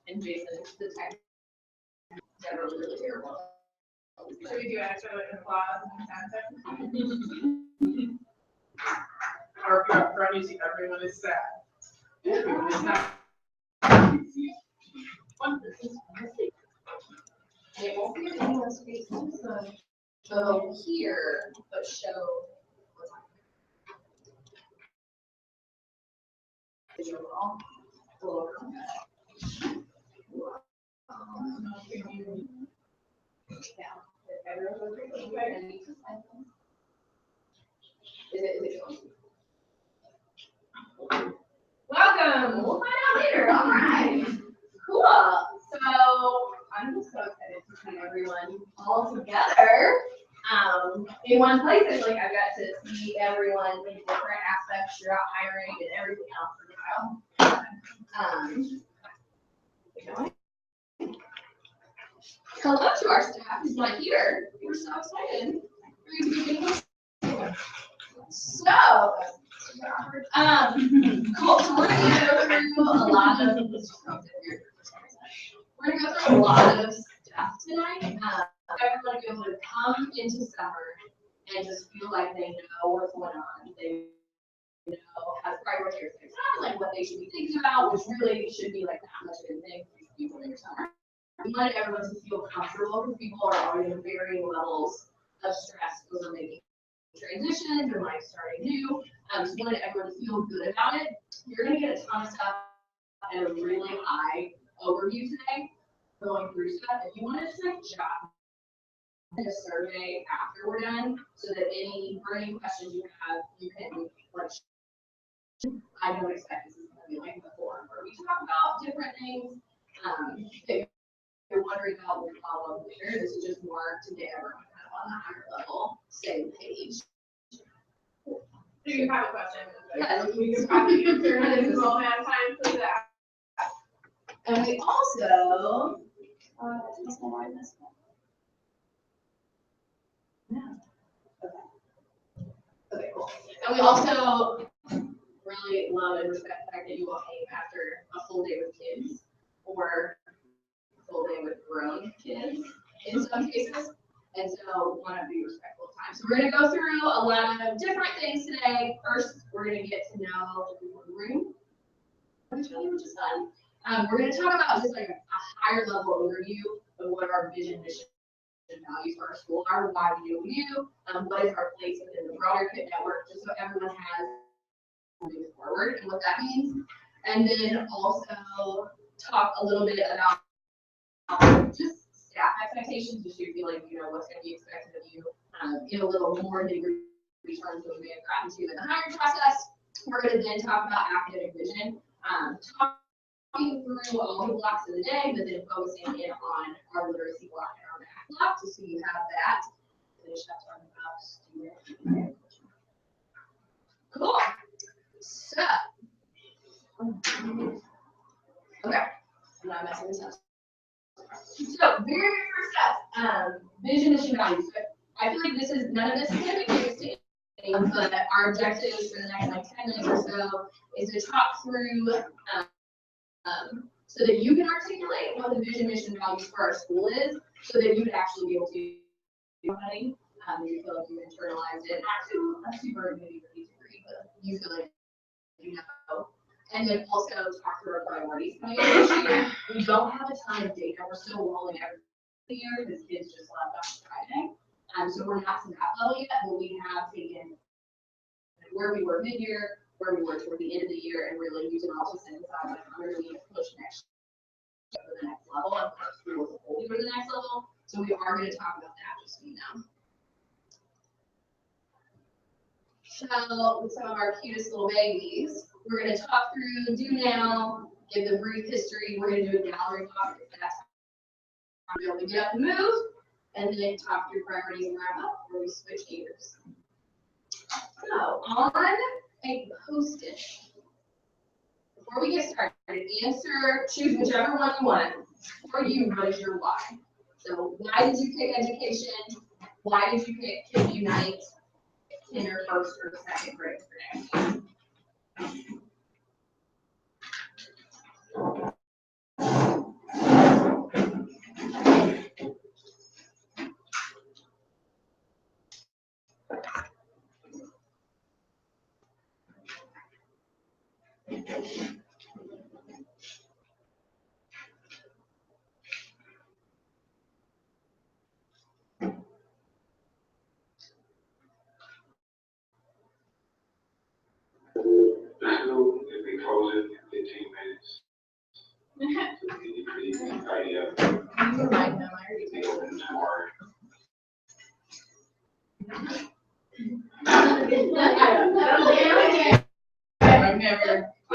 and Jason's the type generally really terrible. So we do extra like applause and content. Or if you're up front, you see everyone is sad. Everyone is not. They won't be in anyone's faces, so go here, but show what's on visual. Yeah. Is it showing? Welcome. We'll find out later. All right. Cool. So I'm just so excited to see everyone all together in one place. I feel like I've got to see everyone in different aspects throughout hiring and everything else for a while. Hello to our staff who's not here. We're so excited for you to be getting us. So, cool. So we're gonna go through a lot of stuff tonight. Everyone to be able to come into summer and just feel like they know what's going on. They know how to prioritize their time, like what they should be thinking about, which really should be like that much of a thing for people in your summer. We want everyone to feel comfortable because people are already in varying levels of stress over making transitions or like starting new. So we wanted everyone to feel good about it. You're going to get a ton of stuff at a really high overview today, going through stuff. If you want to just like jot a survey after we're done, so that any burning questions you have, you can like. I don't expect this is going to be like the forum where we talk about different things. If you're wondering about what we'll follow up later, this is just more to get everyone kind of on the higher level, same page. Do you have a question? Yeah, we can probably answer it in this moment of time for that. And we also, okay, cool. And we also really love and respect the fact that you all came after a full day with kids or a full day with grown kids in some cases. And so want to be respectful of time. So we're going to go through a lot of different things today. First, we're going to get to know the people in the room, which is fun. We're going to talk about just like a higher level overview of what our vision, mission, and values for our school are, why we do what we do, what is our place within the broader KIPP network, just so everyone has moving forward and what that means. And then also talk a little bit about just staff expectations, just so you feel like you know what's going to be expected of you in a little more nitty-gritty terms than we may have gotten to in the hiring process. We're going to then talk about academic vision, talking through all the blocks of the day, but then focusing in on our literacy block and our math block, just so you have that. Finish up talking about student. Cool. So, okay, I'm not messing this up. So, very first up, vision, mission, values. I feel like this is, none of this is going to be news to anyone, but our objectives for the next like 10 minutes or so is to talk through so that you can articulate what the vision, mission, values for our school is, so that you can actually be able to do something. You feel like you internalize it, not to a super nitty-gritty degree, but you feel like you know. And then also talk through our priorities coming in this year. We don't have a ton of data. We're still rolling every year because kids just left on Friday. So we're not to that level yet, but we have taken where we were mid-year, where we were toward the end of the year, and really use it all to synthesize like where we need to push next year for the next level, and our school as a whole for the next level. So we are going to talk about that, just so you know. So with some of our cutest little babies, we're going to talk through do now, give them brief history. We're going to do a gallery talk if that's how we're able to get up and move, and then talk through priorities and wrap up where we switch gears. So on a post-it, before we get started, choose whichever one you want. For you, what is your why? So why did you pick education? Why did you pick KIPP Unite in your first or second grade for next year? You remind them, I already told them. I've never. I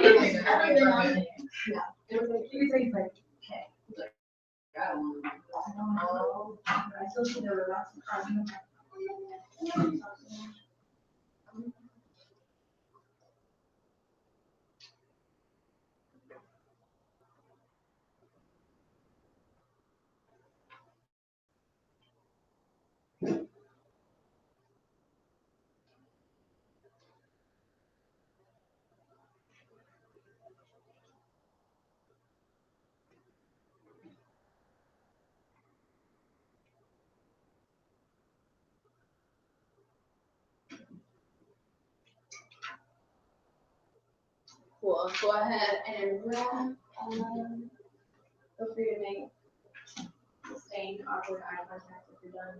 still think there were lots of problems. Cool, go ahead and wrap. Feel free to make sustained awkward eye contact if you're done.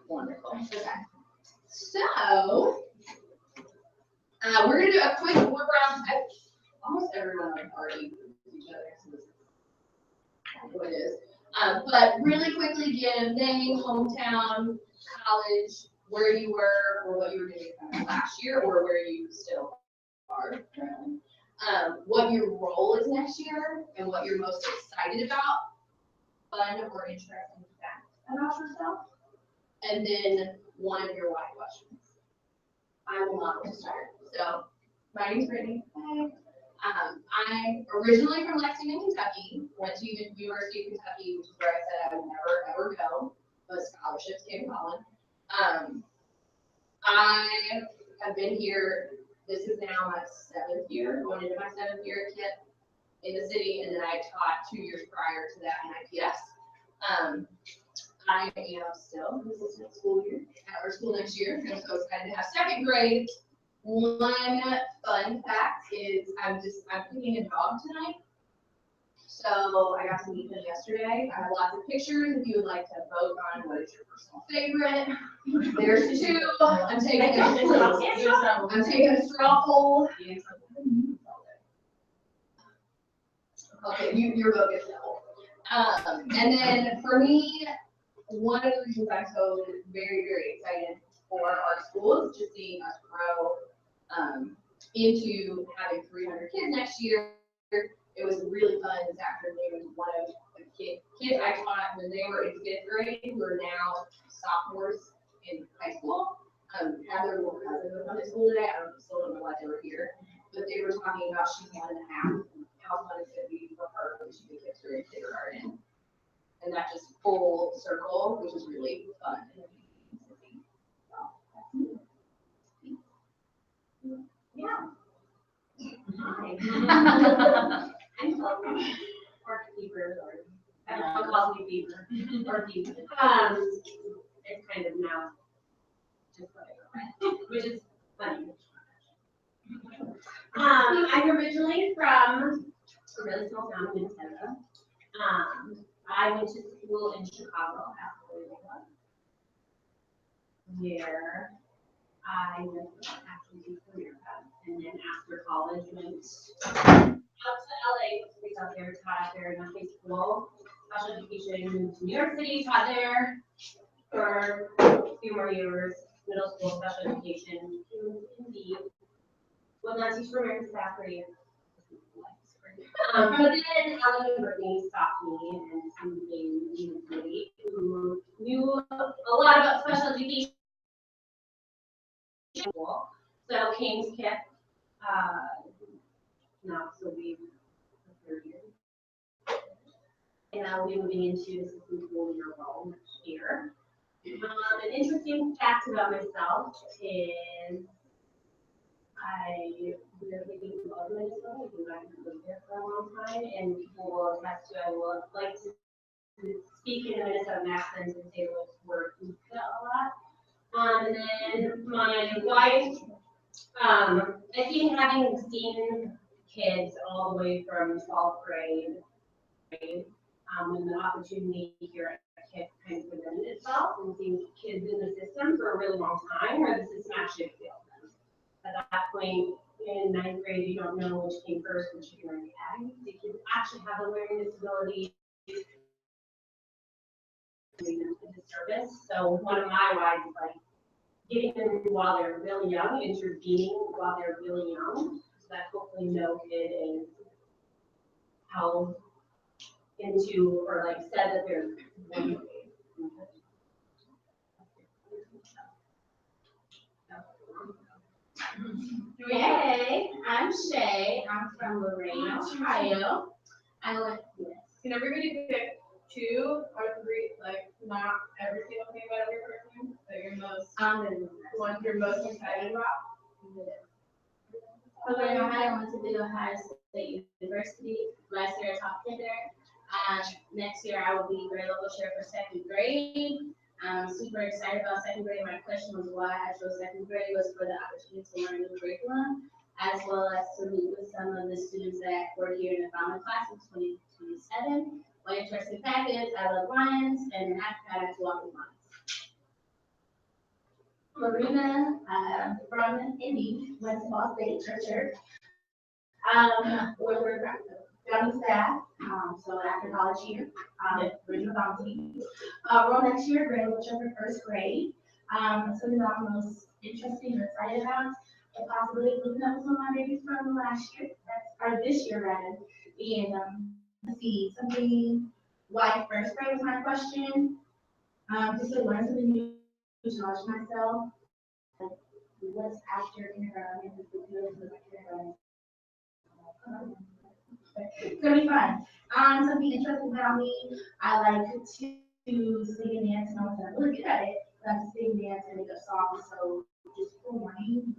Wonderful. Okay. So, we're gonna do a quick look around. Almost everyone on the party knows each other, so this is what it is. But really quickly give name, hometown, college, where you were, or what you were doing kind of last year, or where you still are currently. What your role is next year, and what you're most excited about, fun or interesting facts about yourself, and then one of your why questions. I will not start. So, my name's Brittany. Hi. I'm originally from Lexington, Kentucky. Went to the University of Kentucky, which is where I said I would never ever go, but scholarships came calling. I have been here. This is now my 7th year, going into my 7th year at KIPP in the city, and then I taught 2 years prior to that in IPS. I am still in the assistant school year, at our school next year. I'm so excited to have 2nd grade. One fun fact is I'm picking a dog tonight. So I got to meet him yesterday. I have lots of pictures if you would like to vote on what is your personal favorite. There's 2. I'm taking a straw poll. Okay, your vote gets double. And then for me, one of the reasons I'm so very, very excited for our school is just seeing us grow into having 300 kids next year. It was really fun this afternoon. One of the kids I taught when they were in 5th grade, who are now sophomores in high school, had their little cousin with them at school today. I still don't know why they were here, but they were talking about she's 1.5, how fun it's going to be for her when she gets her in kindergarten. And that just full circle, which is really fun. Yeah. Hi. I'm Chelsea, or Keeper, or everyone calls me Beaver, or Keeper. It's kind of now just what I go by, which is funny. I'm originally from a really small town in Minnesota. I went to school in Chicago where I went actually to America, and then after college went out to LA, based out there, taught out there in high school, special education, moved to New York City, taught there for a few more years, middle school special education, Indy, was not teach for American staff for years. But then Ellen and Brittany stopped me and somebody who knew a lot about special education. So came to KIPP, now so we the 3rd year. And I'll be moving into assistant school year role next year. An interesting fact about myself is I really love Minnesota because I've lived there for a long time, and people will attest to I will like to speak in a Minnesota accent and say the word pizza a lot. And then my wife, I think having seen kids all the way from 12th grade, when the opportunity here at KIPP kind of presented itself, and seeing kids in the system system for a really long time, or the system actually failed them. At that point, in 9th grade, you don't know which came first, which you can add. The kids actually have a learning disability. Service. So one of my whys is like getting them while they're really young, intervening while they're really young, so that hopefully no kid is held into or like said that they're one way. Hey, I'm Shay. I'm from Lorraine, Ohio. I went, yes. Can everybody pick 2 or 3, like not every single thing about every person that you're most, the ones you're most excited about? Lorraine, Ohio, I went to Big Ohio State University. Last year I taught kinder. Next year I will be grade level chair for 2nd grade. I'm super excited about 2nd grade. My question was why I chose 2nd grade was for the opportunity to learn new curriculum, as well as to meet with some of the students that were here in the founding class of 2027. One interesting fact is I love lions, and in Africa I have to walk with lions. Marina from Indy, went to Ball State Church. Where we're young staff, so after college year, original bounty. Roll next year, grade level for 1st grade. Something that I'm most interested or excited about, the possibility of looking up with some of my babies from last year, or this year rather, and let's see, something like 1st grade was my question. Just to learn something new, to challenge myself. What's after kindergarten? It's gonna be fun. Something interesting about me, I like to sing and dance, and I'm really good at it. I like to sing, dance, and make a song, so just for morning.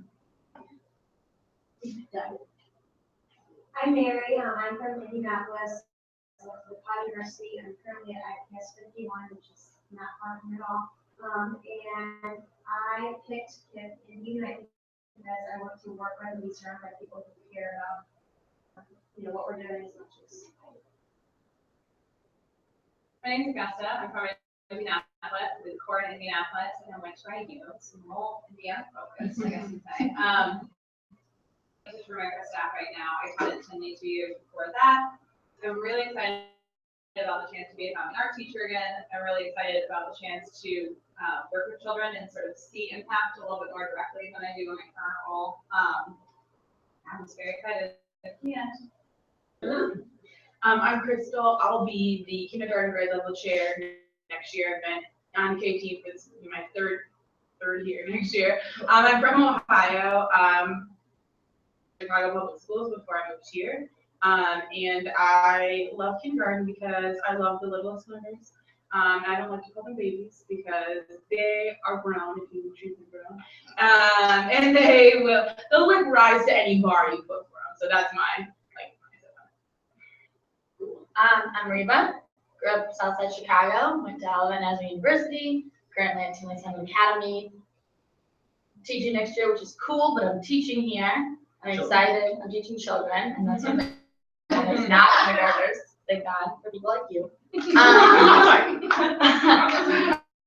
I'm Mary, I'm from Indianapolis, with High University. I'm currently at IPS 51, which is not far from it all. And I picked KIPP Indy because I want to work with and be surrounded by people who care about what we're doing as much as. My name is Augusta. I'm from Indianapolis, with core in Indianapolis, and I went to IU, so more Indiana focused, I guess you'd say. Just for America staff right now. I taught at Tinley 2 years before that. I'm really excited about the chance to be a founding art teacher again. I'm really excited about the chance to work with children and sort of see impact a little bit more directly than I do in my current role. I'm just very excited. Yeah. I'm Crystal. I'll be the kindergarten grade level chair next year. I've been on KIPP. It's my third year next year. I'm from Ohio, Chicago Public Schools before I moved here. And I love kindergarten because I love the littlest learners. I don't like to call them babies because they are grown, if you choose them grown. And they'll like rise to any bar you put for them. So that's my I'm Reba, grew up Southside Chicago, went to Alabama Nazarene University, currently at Tinley Academy. Teaching next year, which is cool, but I'm teaching here. I'm excited. I'm teaching children, and that's something that's not kindergartners. Thank God for people like you.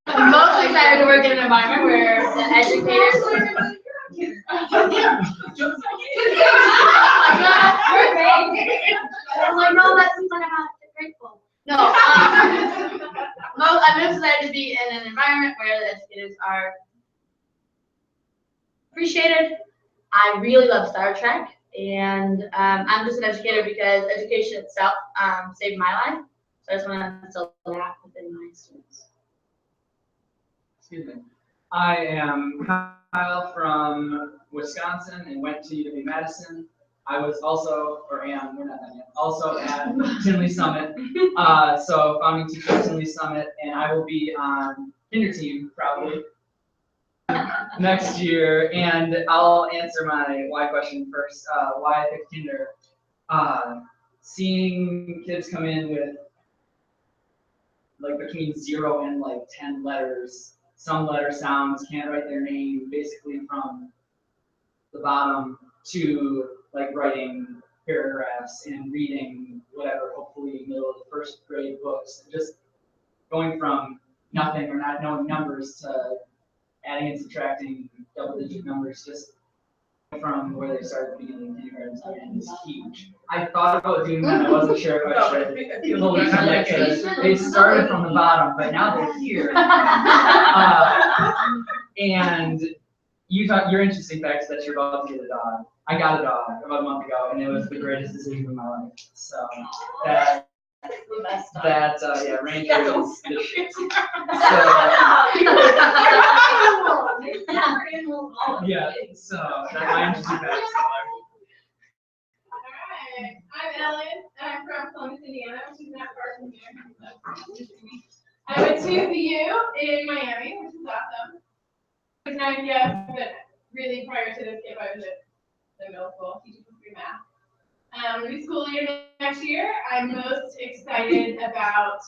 I'm most excited to work in an environment where the educators. I'm like, no, that's something I'm not grateful. No, I'm excited to be in an environment where the educators are appreciated. I really love Star Trek, and I'm just an educator because education itself saved my life. So I just want to instill that within my students. Excuse me. I am Kyle from Wisconsin and went to UW-Madison. I was also, or am, we're not done yet, also at Tinley Summit. So founding teacher at Tinley Summit, and I will be on kinder team probably next year. And I'll answer my why question first. Why I picked kinder. Seeing kids come in with like between 0 and like 10 letters. Some letter sounds, can't write their name, basically from the bottom to like writing paragraphs and reading whatever, hopefully middle of the first grade books. Just going from nothing or not knowing numbers to adding and subtracting double-digit numbers just from where they started at the beginning of kindergarten to the end is huge. I thought about doing that. I wasn't sure if I should. They started from the bottom, but now they're here. And your interesting fact is that you're about to get a dog. I got a dog about a month ago, and it was the greatest decision of my life. So yeah, Ranger is the shit. So yeah, so that's my interesting fact. Alright, I'm Ellen, and I'm from Columbus, Indiana, which is not far from here. I went to VU in Miami, which is awesome. It was 9 years, but really prior to this KIPP, I was at the middle school teaching history and math. New school year next year, I'm most excited about,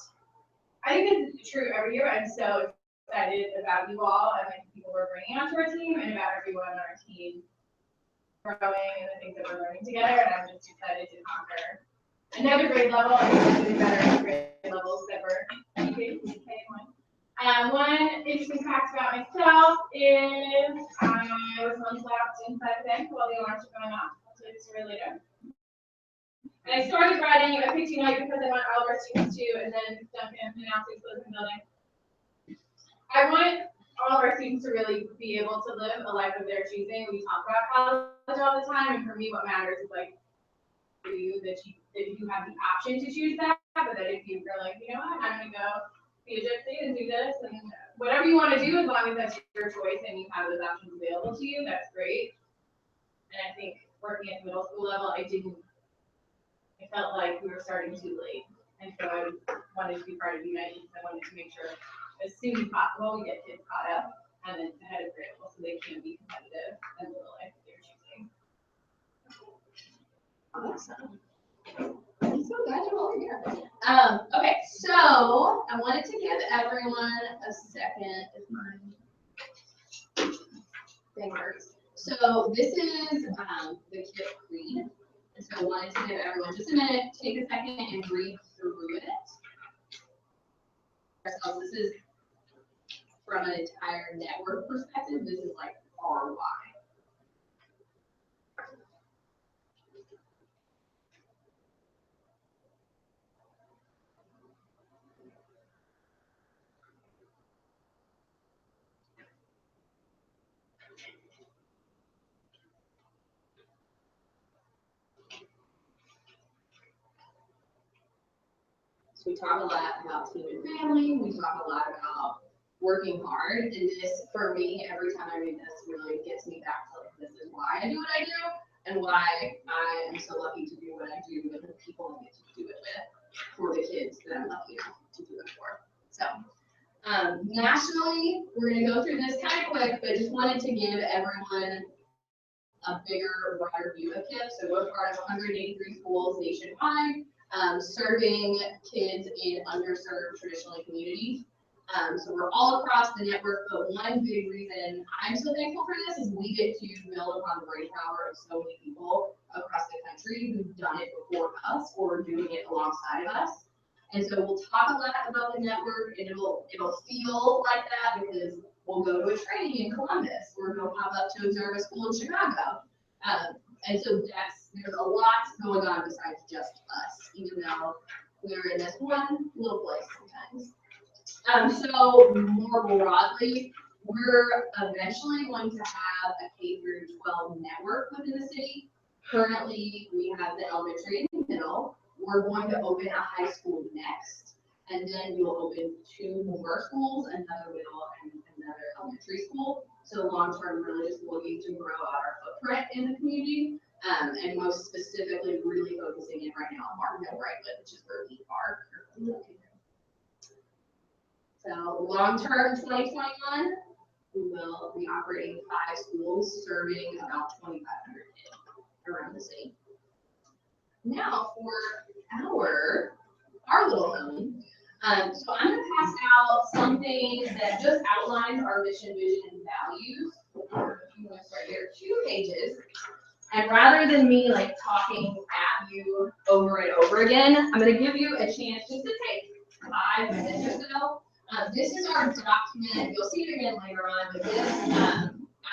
I think this is true every year, I'm so excited about you all and like the people we're bringing onto our team and about everyone on our team growing and the things that we're learning together, and I'm just excited to conquer another grade level and doing better at grade levels that we're teaching. One interesting fact about myself is I was once locked inside the bank while the alarms were going off. I'll tell you the story later. And I started writing a picture night because I want all of our students to, and then Duncan announced he's closing the building. I want all of our students to really be able to live a life of their choosing. We talk about college all the time, and for me, what matters is like for you that you have the option to choose that, but that if you're like, you know what, I'm gonna go be a gypsy and do this, and whatever you want to do, as long as that's your choice and you have those options available to you, that's great. And I think working at the middle school level, I felt like we were starting too late, and so I wanted to be part of United because I wanted to make sure as soon as possible we get kids caught up and then ahead of grade level so they can be competitive and live the life that they're choosing. Awesome. I'm so glad you're all here. Okay, so I wanted to give everyone a second if my thing works. So this is the KIPP Creed. And so I wanted to give everyone just a minute, take a second and read through it. So this is from an entire network perspective. This is like our why. So we talk a lot about team and family. We talk a lot about working hard. And this, for me, every time I read this, really gets me back to like, this is why I do what I do and why I am so lucky to do what I do with the people I get to do it with for the kids that I'm lucky enough to do it for. So nationally, we're going to go through this kind of quick, but just wanted to give everyone a bigger, broader view of KIPP. So we're part of 183 schools nationwide. Serving kids in underserved traditional communities. So we're all across the network, but one big reason I'm so thankful for this is we get to build upon the brain power of so many people across the country who've done it before us or are doing it alongside of us. And so we'll talk a lot about the network, and it'll feel like that because we'll go to a training in Columbus or go pop up to observe a school in Chicago. And so there's a lot going on besides just us, even though we're in this one little place sometimes. So more broadly, we're eventually going to have a K-12 network within the city. Currently, we have the elementary and middle. We're going to open a high school next, and then we will open 2 more schools, another middle and another elementary school. So long term, really just looking to grow out our footprint in the community, and most specifically, really focusing in right now on Martinville, Brightwood, which is where we are currently located. So long term, 2021, we will be operating 5 schools, serving about 2,500 kids around the city. Now for our little home. So I'm going to pass out something that just outlines our mission, vision, and values. If you want to start here, 2 pages. And rather than me like talking at you over and over again, I'm going to give you a chance just to take 5 minutes or so This is our document. You'll see it again later on, but this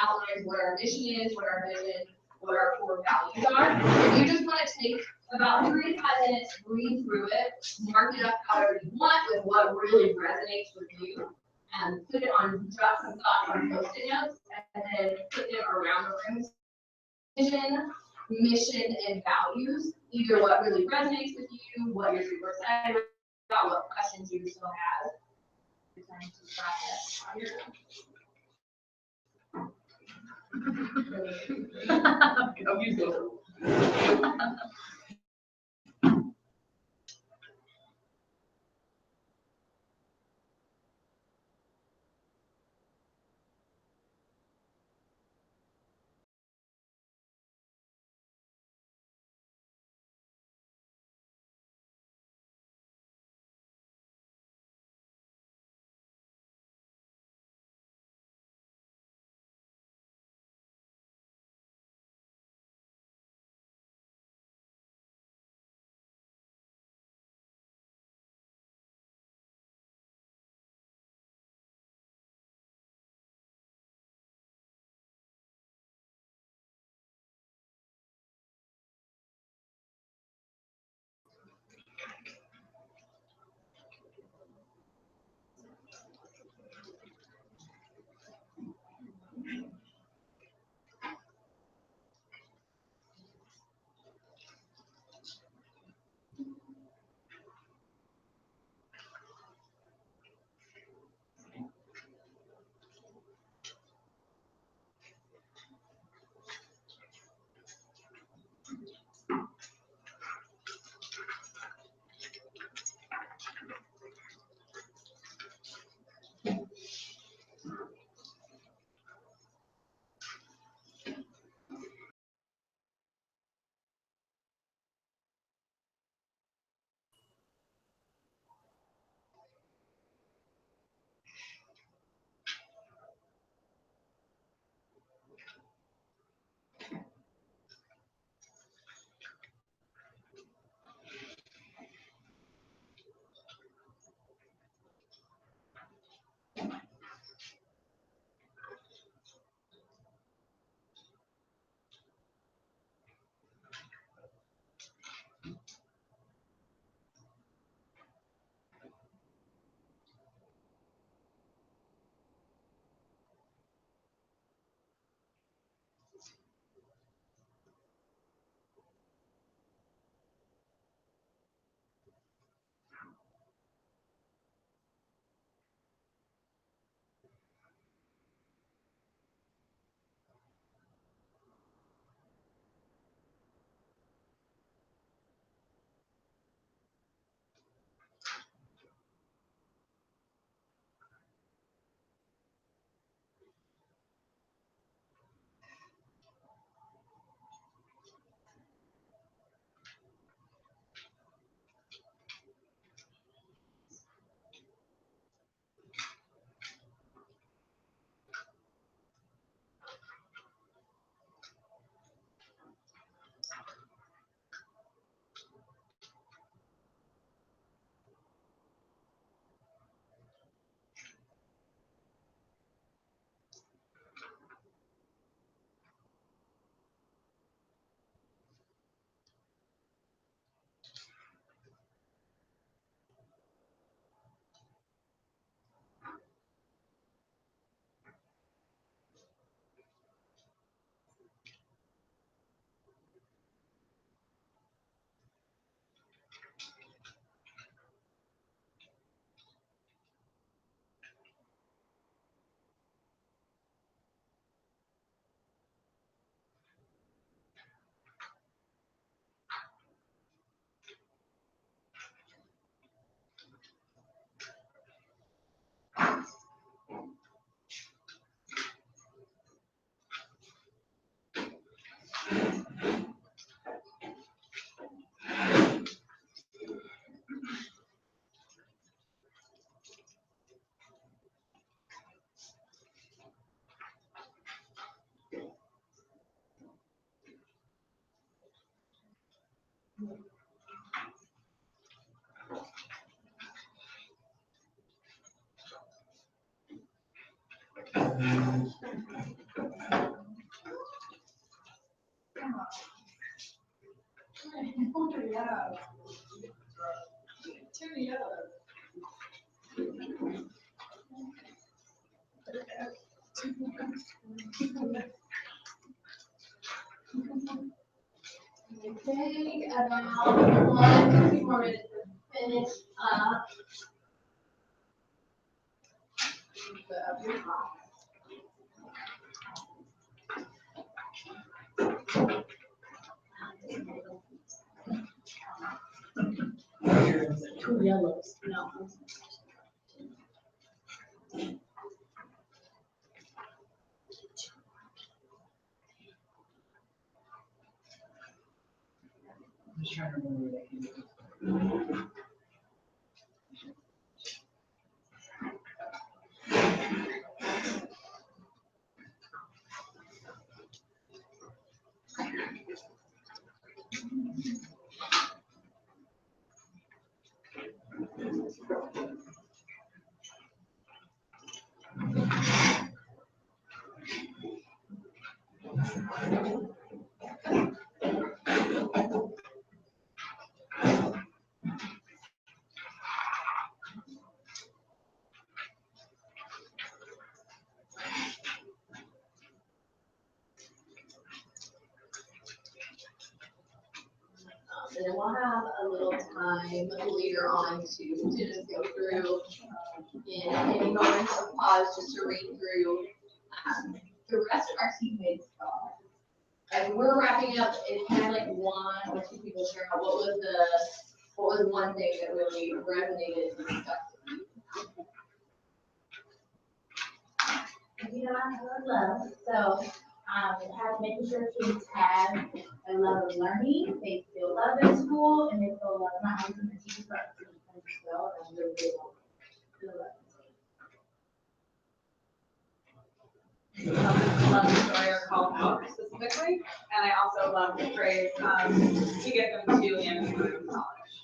outlines what our mission is, what our vision, what our core values are. If you just want to take about 3 to 5 minutes, read through it, mark it up however you want with what really resonates with you, and put it on, jot some thoughts on post-it notes, and then put them around the room. Vision, mission, and values, either what really resonates with you, what you're super excited about, what questions you still have. It's time to process on your own. Go use it. Okay, about 1 to 2 more minutes to finish up. Two yellows. No. I'm just trying to remember where that came from. And then we'll have a little time later on to just go through in any moments of pause just to read through the rest of our teammates' thoughts. As we're wrapping up, it's kind of like one or two people share out what was one thing that really resonated and stuck with you. You know, I love, so, have making sure kids have a love of learning, they feel love in school, and they feel love not only from the teachers, but from the friends as well, and they feel love. I love the story or called out specifically, and I also love the phrase, to get them to and through college.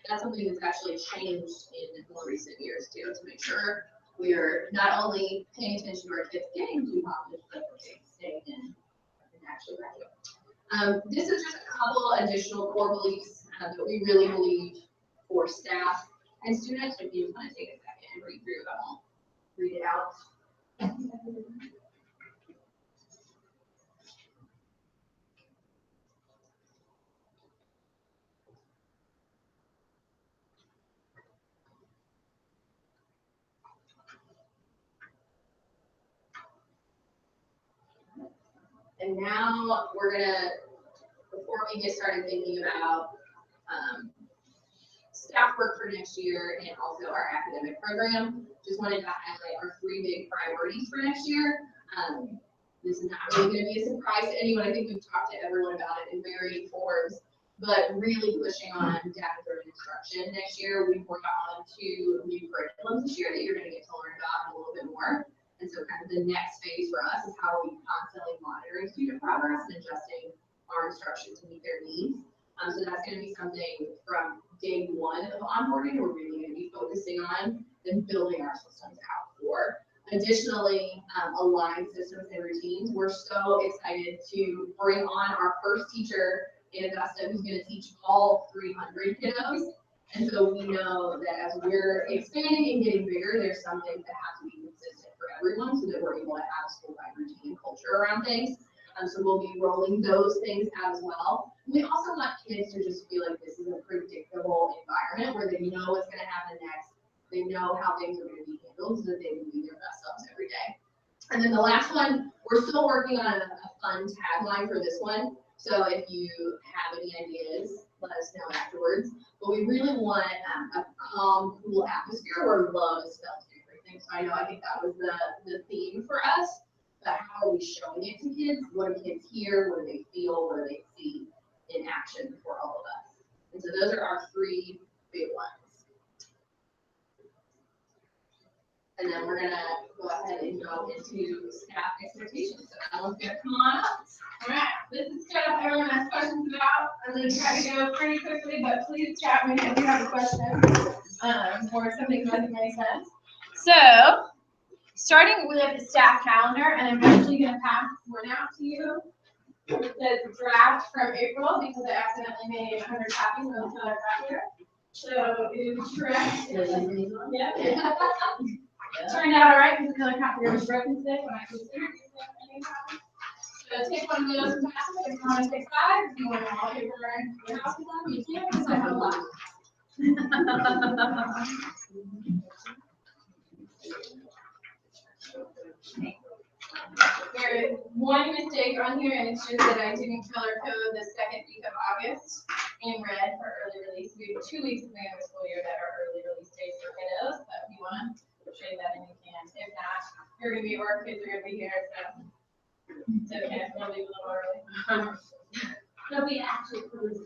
That's something that's actually changed in more recent years too, to make sure we're not only paying attention to our kids getting to college, but staying in and actually graduate. This is just a couple additional core beliefs that we really believe for staff and students. If you want to take a second and read through them, I'll read it out. And now we're gonna, before we get started thinking about staff work for next year and also our academic program, just wanted to highlight our 3 big priorities for next year. This is not really gonna be a surprise to anyone. I think we've talked to everyone about it in varying forms, but really pushing on data-driven instruction next year. We've worked on 2 new curriculums this year that you're gonna get to learn about a little bit more. And so kind of the next phase for us is how are we constantly monitoring student progress and adjusting our instruction to meet their needs. So that's going to be something from day 1 of onboarding we're really going to be focusing on and building our systems out for. Additionally, aligned systems and routines. We're so excited to bring on our first teacher in Augusta who's going to teach all 300 kiddos. And so we know that as we're expanding and getting bigger, there's some things that have to be consistent for everyone so that we're able to have a school-wide routine and culture around things. So we'll be rolling those things out as well. We also want kids to just feel like this is a predictable environment where they know what's going to happen next. They know how things are going to be handled so that they can be their best selves every day. And then the last one, we're still working on a fun tagline for this one. So if you have any ideas, let us know afterwards. But we really want a calm, cool atmosphere where love is felt in everything. So I think that was the theme for us. But how are we showing it to kids? What do kids hear? What do they feel? What do they see in action for all of us? And so those are our 3 big ones. And then we're gonna go ahead and go into staff expectations. So Ellen's gonna come on up. All right, this is stuff everyone has questions about. I'm gonna try to go pretty quickly, but please chat me if you have a question. or something doesn't make sense. So, starting with the staff calendar, and I'm actually gonna pass one out to you. It says draft from April because I accidentally made 100 copies of the color copier. So it is correct. Yeah. Turned out all right because the color copier was broken today when I was there. So take one of those and pass it. If you want to take 5, if you want to wallpaper your house with them, you can, because I have a lot. There is one mistake on here, and it's just that I didn't color code the second week of August in red for early release. We have 2 weeks of the end of the school year that are early release days for kiddos, but if you want to shade that in, you can. If not, you're going to be at work, kids are going to be here, so it's okay. We'll leave a little early. They'll be actually closed.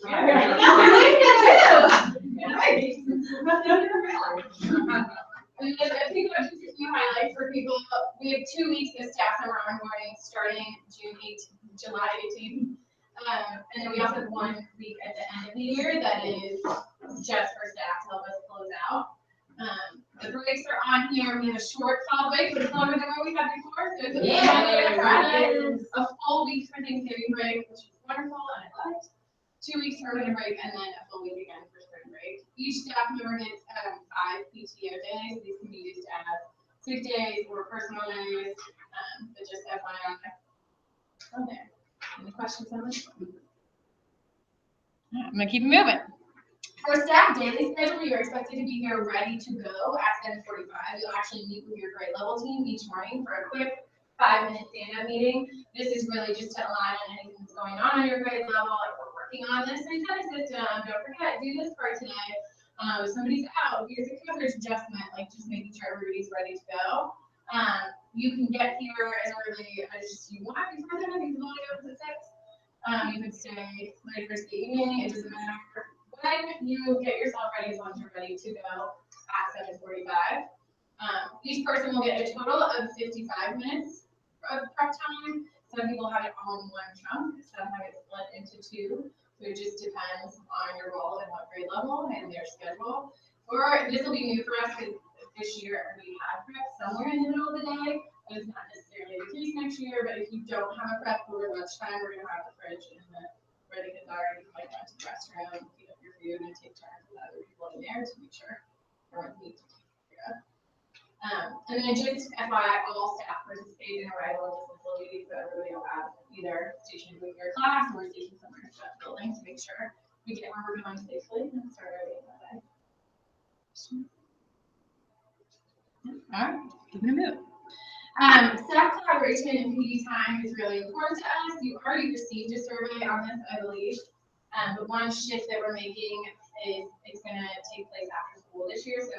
And then I think just a few highlights for people. We have 2 weeks of staff summer onboarding starting July 18th. And then we also have 1 week at the end of the year that is just for staff to help us close out. The breaks are on here. We have a short fall break, but it's longer than what we had before. So it's a Monday to Friday, a full week for Thanksgiving break, which is wonderful and I love it. 2 weeks for winter break, and then a full week again for spring break. Each staff member gets 5 PTO days. These can be used as sick days or personal days, but just FYI. Okay. Any questions on this? I'm gonna keep it moving. For staff daily schedule, you're expected to be here ready to go at 7:45. You'll actually meet with your grade level team each morning for a quick 5-minute stand-up meeting. This is really just to align on anything that's going on your grade level. Like, we're working on this kind of system. Don't forget, do this part today. If somebody's out, here's a coverage adjustment, like just making sure everybody's ready to go. You can get here as early as you want before then. You can only go to 6. You can stay later as the evening. It doesn't matter when you get yourself ready, as long as you're ready to go at 7:45. Each person will get a total of 55 minutes of prep time. Some people have it all in one chunk, some have it split into 2. So it just depends on your role and what grade level and their schedule. Or this will be new for us because this year we have prep somewhere in the middle of the day. That is not necessarily the case next year, but if you don't have a prep for lunchtime, we're gonna have the fridge and the ready to go. You can like go to the restroom, eat up your food, and take turns with other people in there to make sure everyone needs to take care of. And then just FYI, all staff participate in arrival and disability, so everybody will have either stationed with your class or stationed somewhere in the building to make sure we get where we're going safely and start our day that day. All right, keeping it moving. Staff collaboration and PD time is really important to us. You already received a survey on this, I believe. But one shift that we're making is it's going to take place after school this year. So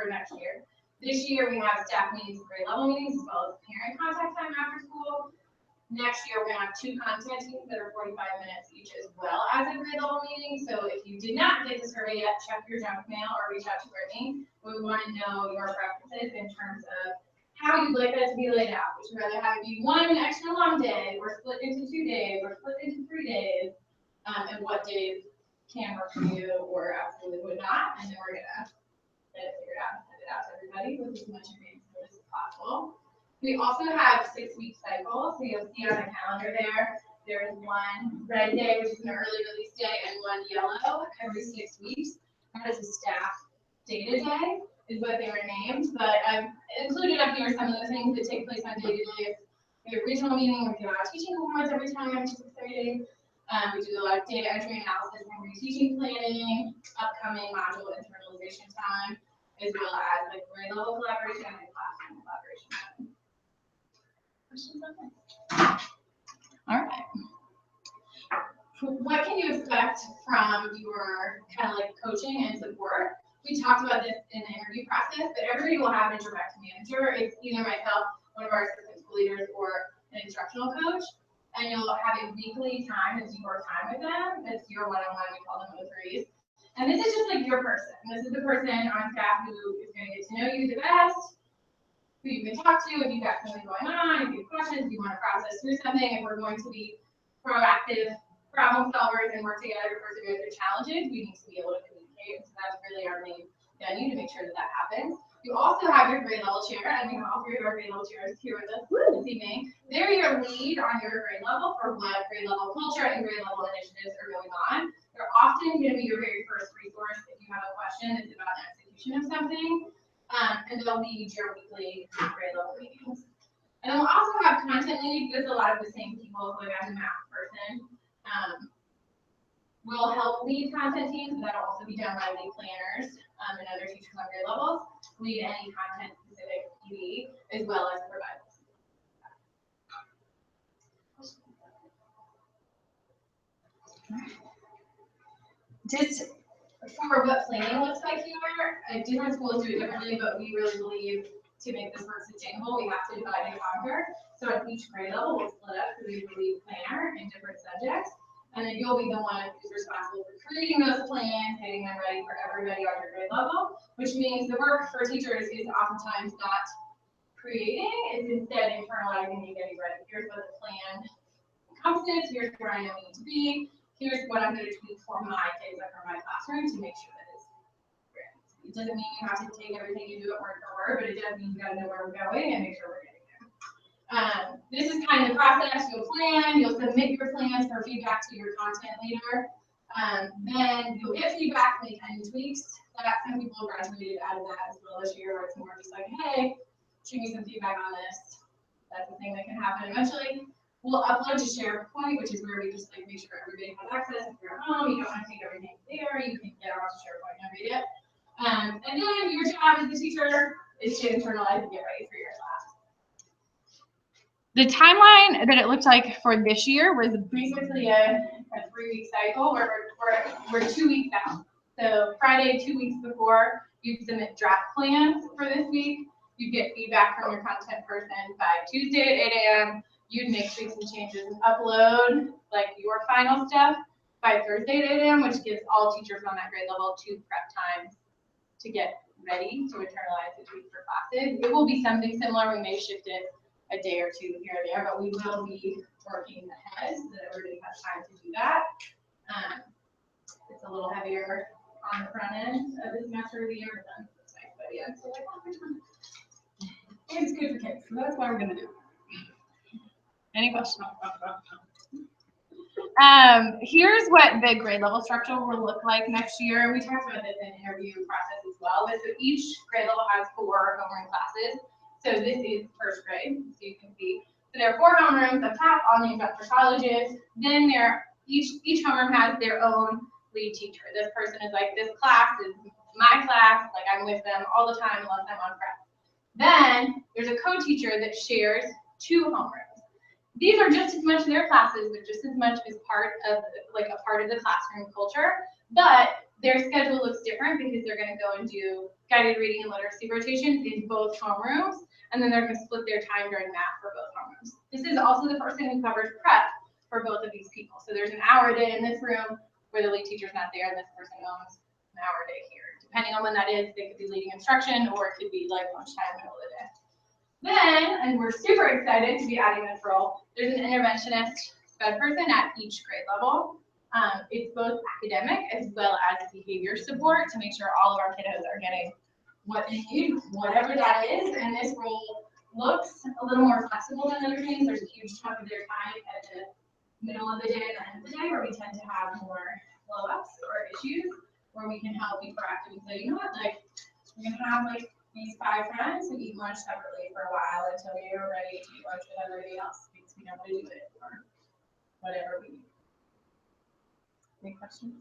next year. This year we have staff meetings, grade level meetings, as well as parent contact time after school. Next year we're going to have 2 content teams that are 45 minutes each, as well as a grade level meeting. So if you did not get the survey yet, check your junk mail or reach out to Brittany. We want to know your preferences in terms of how you'd like that to be laid out. Would you rather have it be 1 extra long day, or split into 2 days, or split into 3 days, and what days can work for you or absolutely would not, and then we're gonna get it figured out and send it out to everybody with as much advance notice as possible. We also have 6-week cycles, so you'll see on the calendar there is 1 red day, which is an early release day, and 1 yellow every 6 weeks. That is a staff data day, is what they were named, but I've included up here some of the things that take place on day-to-day. We have regional meeting, we do a lot of teaching awards every time, which is exciting. We do a lot of data entry analysis and reteaching planning, upcoming module internalization time, as well as like grade level collaboration and classroom collaboration. Questions on this? All right. What can you expect from your kind of like coaching and support? We talked about this in the interview process, but everybody will have a direct manager. It's either myself, one of our assistant school leaders, or an instructional coach. And you'll have a weekly time, it's your time with them. It's your one-on-one, we call them O3s. And this is just like your person. This is the person on staff who is going to get to know you the best, who you can talk to if you've got something going on, if you have questions, if you want to process through something, if we're going to be proactive problem solvers and work together to persevere through challenges, we need to be able to communicate. So that's really our main venue to make sure that that happens. You also have your grade level chair, and we have all 3 of our grade level chairs here with us this evening. They're your lead on your grade level for what grade level culture and grade level initiatives are going on. They're often going to be your very first resource if you have a question that's about the execution of something, and they'll lead your weekly grade level meetings. And then we'll also have content leads. There's a lot of the same people, like as a math person. We'll help lead content teams, but that'll also be done by lead planners and other teachers on grade levels. Lead any content specific PD as well as provide. Just for what planning looks like here, different schools do it differently, but we really believe to make this work sustainable, we have to divide and conquer. So at each grade level, we'll split up through the lead planner in different subjects. And then you'll be the one who's responsible for creating those plans, getting them ready for everybody on your grade level, which means the work for teachers is oftentimes not creating, it's instead internalizing and getting ready. Here's what the plan encompasses, here's where I need to be, here's what I'm going to tweak for my kids or for my classroom to make sure that it's great. It doesn't mean you have to take everything and do it word for word, but it does mean you got to know where we're going and make sure we're getting there. This is kind of the process. You'll plan, you'll submit your plans for feedback to your content leader. Then you'll get feedback, make any tweaks. Some people graduated out of that as well this year, where it's more just like, hey, shoot me some feedback on this. That's the thing that can happen eventually. We'll upload to SharePoint, which is where we just like make sure everybody has access. If you're at home, you don't want to take everything there, you can get onto SharePoint and read it. And then your job as the teacher is to internalize and get ready for your class. The timeline that it looked like for this year was basically a 3-week cycle where we're 2 weeks out. So Friday, 2 weeks before, you submit draft plans for this week. You get feedback from your content person by Tuesday at 8 a.m. You'd make tweaks and changes and upload like your final stuff by Thursday at 8 a.m., which gives all teachers on that grade level 2 prep times to get ready to internalize the tweak for classes. It will be something similar. We may shift it a day or 2 here or there, but we will be working ahead so that everybody has time to do that. It's a little heavier on the front end of the semester of the year, but then it's nice by the end. So like, oh, which one? And it's good for kids, so that's what we're gonna do. Any questions? Here's what the grade level structure will look like next year. We talked about this in the interview process as well, but so each grade level has 4 homeroom classes. So this is first grade, so you can see. So there are 4 homerooms up top, all named after colleges. Then each homeroom has their own lead teacher. This person is like, this class is my class, like I'm with them all the time unless I'm on prep. Then there's a co-teacher that shares 2 homerooms. These are just as much their classes, they're just as much as part of the classroom culture, but their schedule looks different because they're going to go and do guided reading and literacy rotations in both homerooms, and then they're going to split their time during math for both homerooms. This is also the person who covers prep for both of these people. So there's an hour a day in this room where the lead teacher's not there, and this person owns an hour a day here. Depending on when that is, they could be leading instruction, or it could be like lunchtime, middle of the day. Then, and we're super excited to be adding this role, there's an interventionist sped person at each grade level. It's both academic as well as behavior support to make sure all of our kiddos are getting what they need, whatever that is. And this role looks a little more flexible than other things. There's a huge chunk of their time at the middle of the day and the end of the day where we tend to have more blow-ups or issues where we can help be proactive and say, you know what, like, we're going to have like these 5 friends who eat lunch separately for a while until we are ready to eat lunch with everybody else because we don't want to do it or whatever we need. Any questions?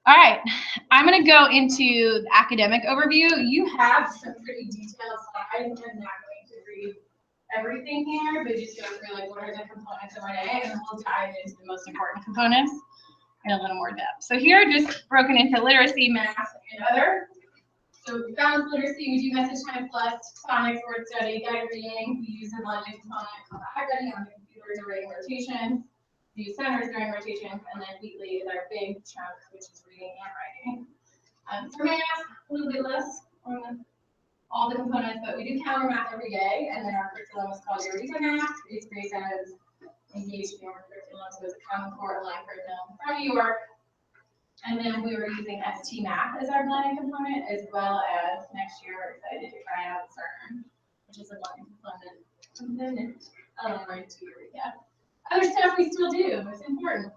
All right, I'm going to go into the academic overview. You have some pretty detailed slides. I'm not going to read everything here, but just go through like what are the components of our day, and then we'll dive into the most important components in a little more depth. So here, just broken into literacy, math, and other. So balanced literacy, we do message time plus, phonics, word study, guided reading. We use a blended component called iReading on the computer during rotations. We use centers during rotations, and then weekly is our big chunk, which is reading and writing. For math, a little bit less on all the components, but we do counter math every day, and then our curriculum is called Your Reason Math. It's based as engaged in your curriculum, so it's a Common Core online curriculum from New York. And then we were using ST Math as our blended component, as well as next year we're excited to try out CERN, which is a blended component to Eureka. Other stuff we still do, it's important.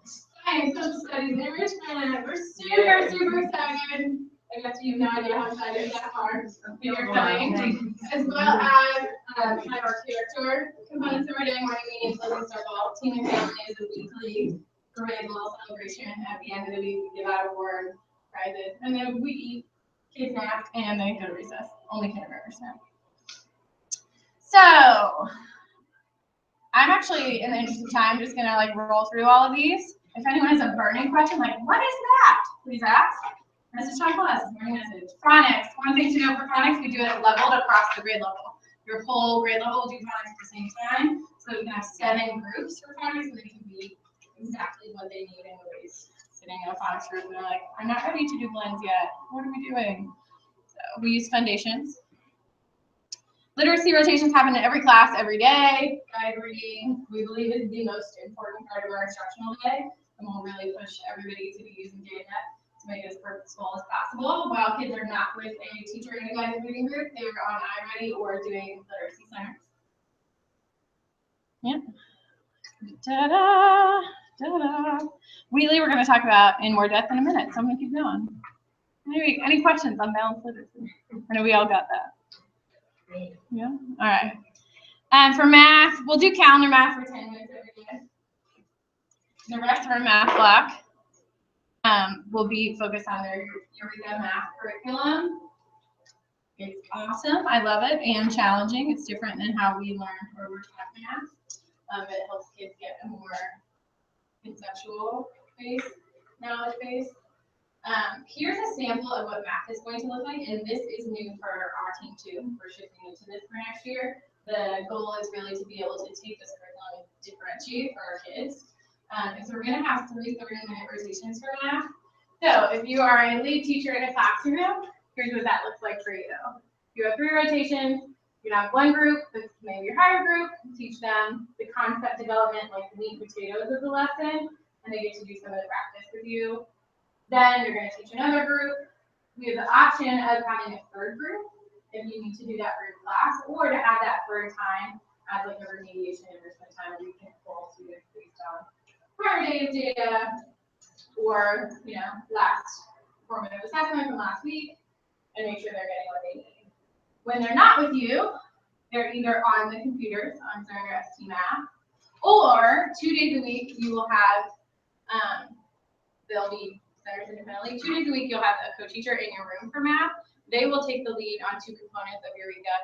Science, social studies, enrichment, we're super excited. I guess you have no idea how excited that are. You're coming, as well as kind of our character components that we're doing, morning meetings, living circle, team and family is a weekly great little celebration. At the end of the week, we give out awards, prizes, and then we eat kids snack and then go to recess. Only kindergarten snack. So I'm actually, in the interest of time, just gonna like roll through all of these. If anyone has a burning question, like what is that? Please ask. Message on class, morning message. Phonics. One thing to know for phonics, we do it leveled across the grade level. Your whole grade level will do phonics at the same time, so we can have 7 groups for phonics, and they can be exactly what they need, and nobody's sitting in a phonics group and they're like, I'm not ready to do blends yet. What are we doing? So we use foundations. Literacy rotations happen in every class every day. Guide reading, we believe, is the most important part of our instructional day, and we'll really push everybody to be using data to make it as purposeful as possible. While kids are not with a teacher in a guided reading group, they are on iReady or doing literacy centers. Yep. Ta-da, ta-da. Wheelie, we're going to talk about in more depth in a minute, so I'm going to keep going. Any questions on balanced literacy? I know we all got that. Yeah? All right. And for math, we'll do calendar math for 10 minutes every day. The rest of our math block will be focused on their Eureka math curriculum. It's awesome. I love it and challenging. It's different than how we learned or we're taught math. It helps kids get a more conceptual base, knowledge base. Here's a sample of what math is going to look like, and this is new for our team too. We're shifting into this for next year. The goal is really to be able to take this curriculum and differentiate for our kids. And so we're going to have 3 30-minute rotations for math. So if you are a lead teacher in a classroom, here's what that looks like for you. You have 3 rotations. You have 1 group, that's maybe your higher group, teach them the concept development, like the meat and potatoes of the lesson, and they get to do some of the practice with you. Then you're going to teach another group. We have the option of having a 3rd group if you need to do that for your class, or to have that 3rd time as like a remediation enrichment time where you can pull students based on prior day of data or, last formative assessment from last week and make sure they're getting what they need. When they're not with you, they're either on the computers on CERN or ST Math, or 2 days a week you will have, they'll be centers independently. 2 days a week you'll have a co-teacher in your room for math. They will take the lead on 2 components of Eureka.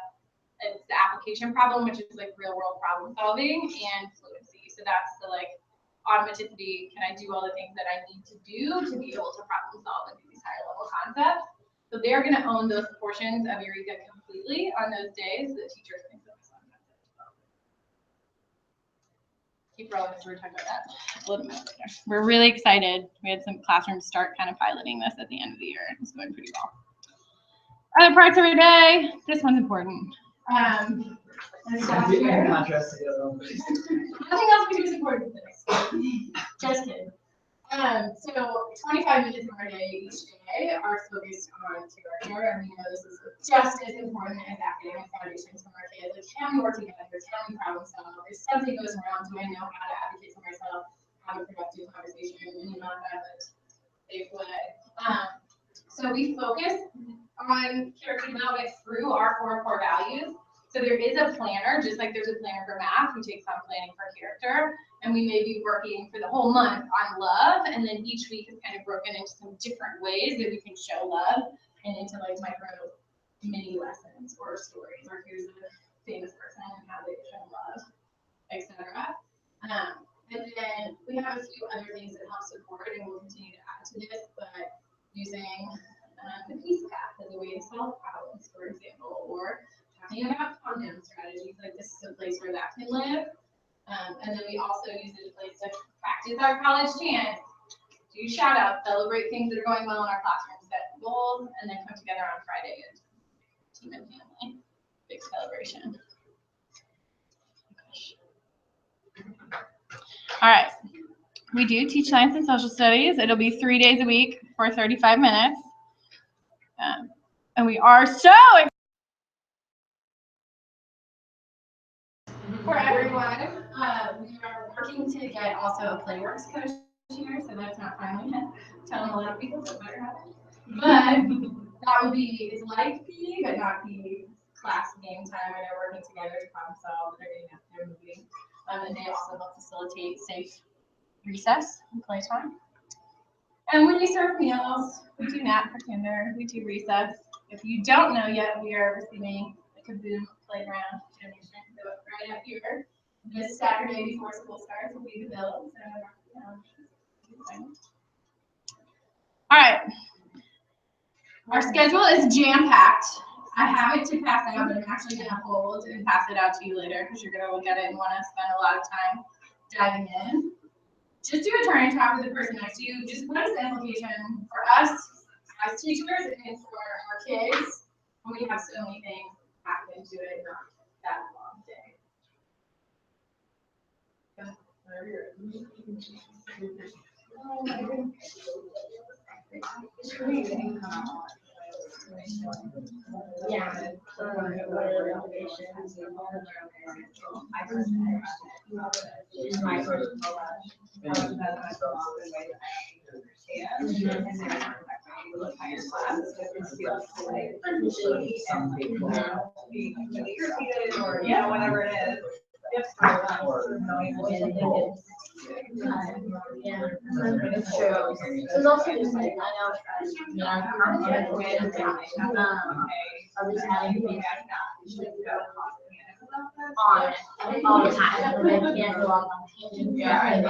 It's the application problem, which is like real world problem solving, and fluency. So that's the like automaticity. Can I do all the things that I need to do to be able to problem solve and do these higher level concepts? So they're going to own those portions of Eureka completely on those days. The teachers can focus on concept development. Keep rolling because we're talking about that a little bit later. We're really excited. We had some classrooms start kind of piloting this at the end of the year. It's going pretty well. Other parts of our day. This one's important. In contrast to the other one. Nothing else we do is important than this. Just kidding. So 25 minutes of our day each day are focused on character, and we know this is just as important as academic foundations for our kids. Like, can we work together? Can we problem solve? If something goes wrong, do I know how to advocate for myself, have a productive conversation in a non-violent, safe way? So we focus on character development through our 4 core values. So there is a planner, just like there's a planner for math, we take some planning for character, and we may be working for the whole month on love, and then each week is kind of broken into some different ways that we can show love, and into like micro mini lessons or stories, or here's a famous person and how they show love, etc. And then we have a few other things that help support, and we'll continue to add to this, but using the peace path as a way to solve problems, for example, or talking about calm down strategies, like this is a place where that can live. And then we also use it as a place to practice our college chant, do shout outs, celebrate things that are going well in our classroom, set goals, and then come together on Friday and team and family. Big celebration. All right. we do teach science and social studies. It'll be 3 days a week for 35 minutes. And we are so excited for everyone. We are working to get also a Playworks coach here, so that's not final yet. Telling a lot of people, so it better happen. But that will be, it's like PE, but not PE class game time, and they're working together to problem solve. They're getting up there moving. And they also help facilitate safe recess and playtime. And when you serve meals, we do nap for kinder, we do recess. If you don't know yet, we are receiving a Kaboom playground donation right up here. This Saturday before school starts will be the bill. All right. Our schedule is jam-packed. I have it to pass out, but I'm actually going to hold and pass it out to you later because you're going to look at it and want to spend a lot of time diving in. Just do a turn and talk to the person next to you. Just what is the implication for us as teachers and for our kids when we have so many things happen to it in that long day? Yeah. Or, you know, whatever it is. Yeah, it's true. There's also just like, I know, I was having things on all the time, but I can't go off on tangents. Yeah, I think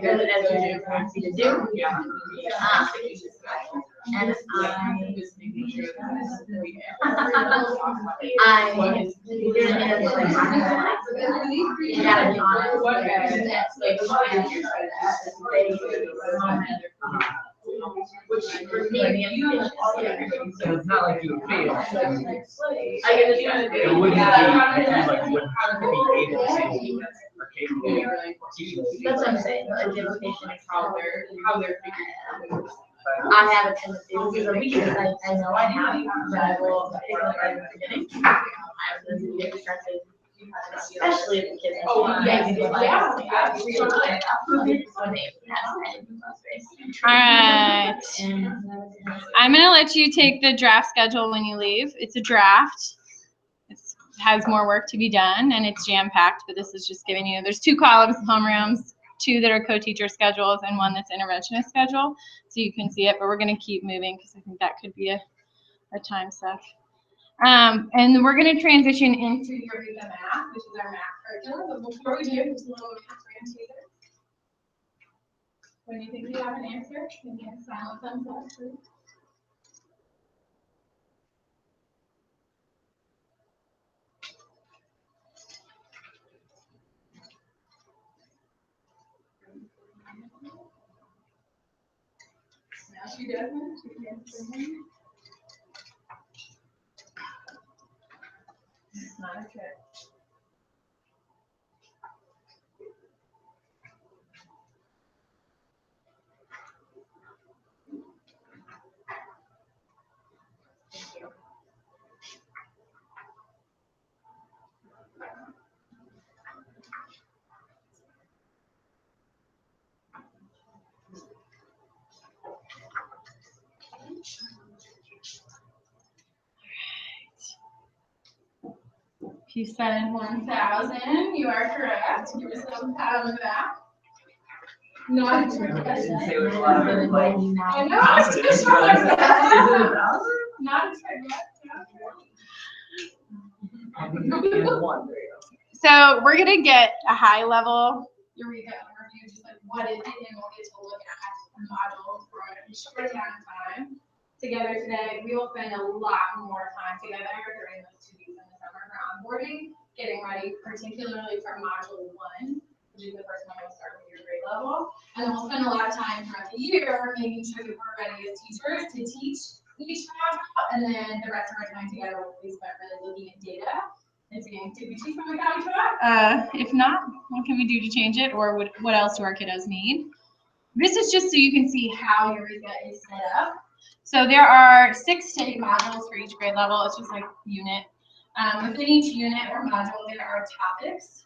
Because as you do, fancy to do. And you gotta be honest. Which for me, So it's not like you fail. it wouldn't be, like, you wouldn't be able to, or capable of teaching. That's what I'm saying, like, the implication is how they're figuring it out. I have a tendency, because of weakness, I know I have, but I will pick up right in the beginning. I have this to get distracted, especially if the kids. All right. I'm going to let you take the draft schedule when you leave. It's a draft. It has more work to be done, and it's jam-packed, but this is just giving you, there's 2 columns, homerooms, 2 that are co-teacher schedules, and 1 that's interventionist schedule, so you can see it, but we're going to keep moving because I think that could be a time suck. And we're going to transition into your Read the Math, which is our math curriculum, but before we do, just a little math roundtable. When you think you have an answer, you can silent thumbs up, please. Now she doesn't. She can't see me. It's not a trick. If you said 1,000, you are correct. Give yourself a pat on the back. Not a trick question. I know. Confidence, you're like, is it 1,000? Not a trick And 1, there you go. So we're gonna get a high level Eureka overview, just like what is it, and we'll get to look at the module for a short amount of time together today. We will spend a lot more time together during those 2 weeks in the summer for onboarding, getting ready particularly for module 1, which is the first one we'll start with your grade level. And then we'll spend a lot of time throughout the year making sure that we're ready as teachers to teach each module, and then the rest of our time together will be spent really looking at data Did we teach them the county tour? If not, what can we do to change it, or what else do our kiddos need? This is just so you can see how Eureka is set up. So there are 6 take modules for each grade level. It's just like unit. Within each unit or module, there are topics.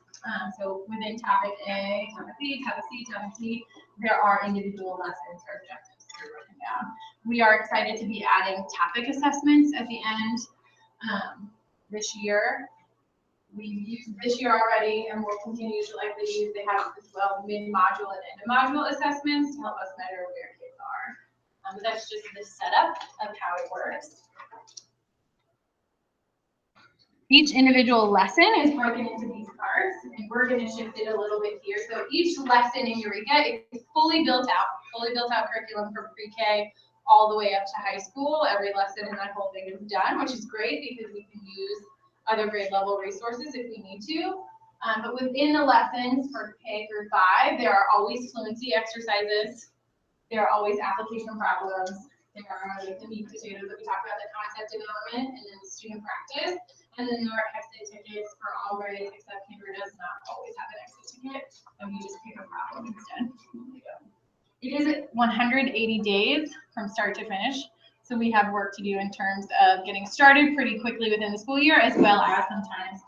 So within topic A, topic B, topic C, topic D, there are individual lessons or objectives that are broken down. We are excited to be adding topic assessments at the end this year. We've used this year already, and we'll continue to likely use. They have as well mid-module and end-of-module assessments to help us measure where kids are. But that's just the setup of how it works. Each individual lesson is broken into these parts, and we're going to shift it a little bit here. So each lesson in Eureka is fully built out curriculum from pre-K all the way up to high school. Every lesson in that whole thing is done, which is great because we can use other grade level resources if we need to. But within the lessons for K through 5, there are always fluency exercises. There are always application problems. There are like the meat potatoes that we talked about, the concept development, and then the student practice. And then there are exit tickets for all grades, except Kinder does not always have an exit ticket, and we just pick a problem instead. It is 180 days from start to finish. So we have work to do in terms of getting started pretty quickly within the school year, as well as sometimes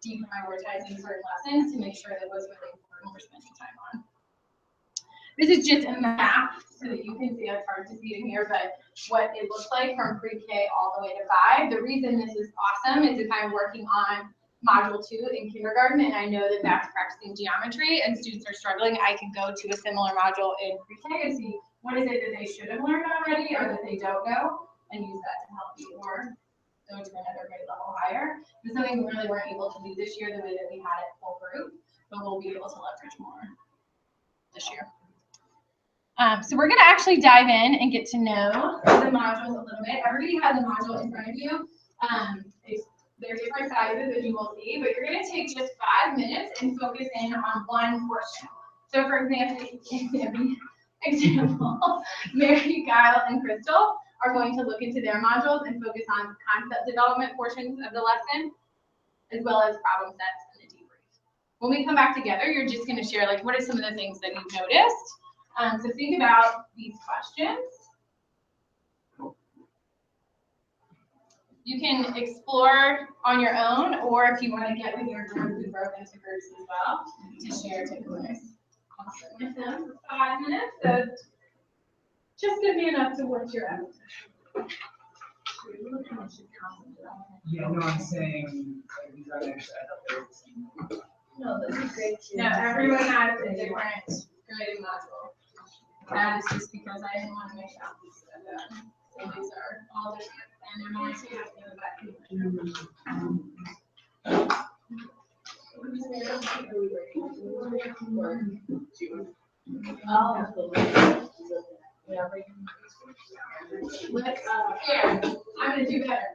deprioritizing certain lessons to make sure that what's really important we're spending time on. This is just a map so that you can see, it's hard to see in here, but what it looks like from pre-K all the way to 5. The reason this is awesome is if I'm working on module 2 in kindergarten and I know that that's practicing geometry and students are struggling, I can go to a similar module in pre-K and see what is it that they should have learned already or that they don't know, and use that to help you, or go to another grade level higher. It's something we really weren't able to do this year the way that we had it full group, but we'll be able to leverage more this year. So we're going to actually dive in and get to know the modules a little bit. Everybody has a module in front of you. They're different sizes, as you will see, but you're going to take just 5 minutes and focus in on one portion. So for example, Mary, Kyle, and Crystal are going to look into their modules and focus on concept development portions of the lesson, as well as problem sets and the debrief. When we come back together, you're just going to share, like, what are some of the things that you've noticed? So think about these questions. You can explore on your own, or if you want to get with your group, we broke into groups as well to share takeaways. Awesome. With them for 5 minutes, so just gonna be enough to watch your own. Yeah, no, I'm saying these are actually, I thought they were the same. No, this is great too. No, everyone has a different grading module. That is just because I didn't want to make copies of them. So these are all different, and they're only 2 in the back. Here, I'm gonna do better.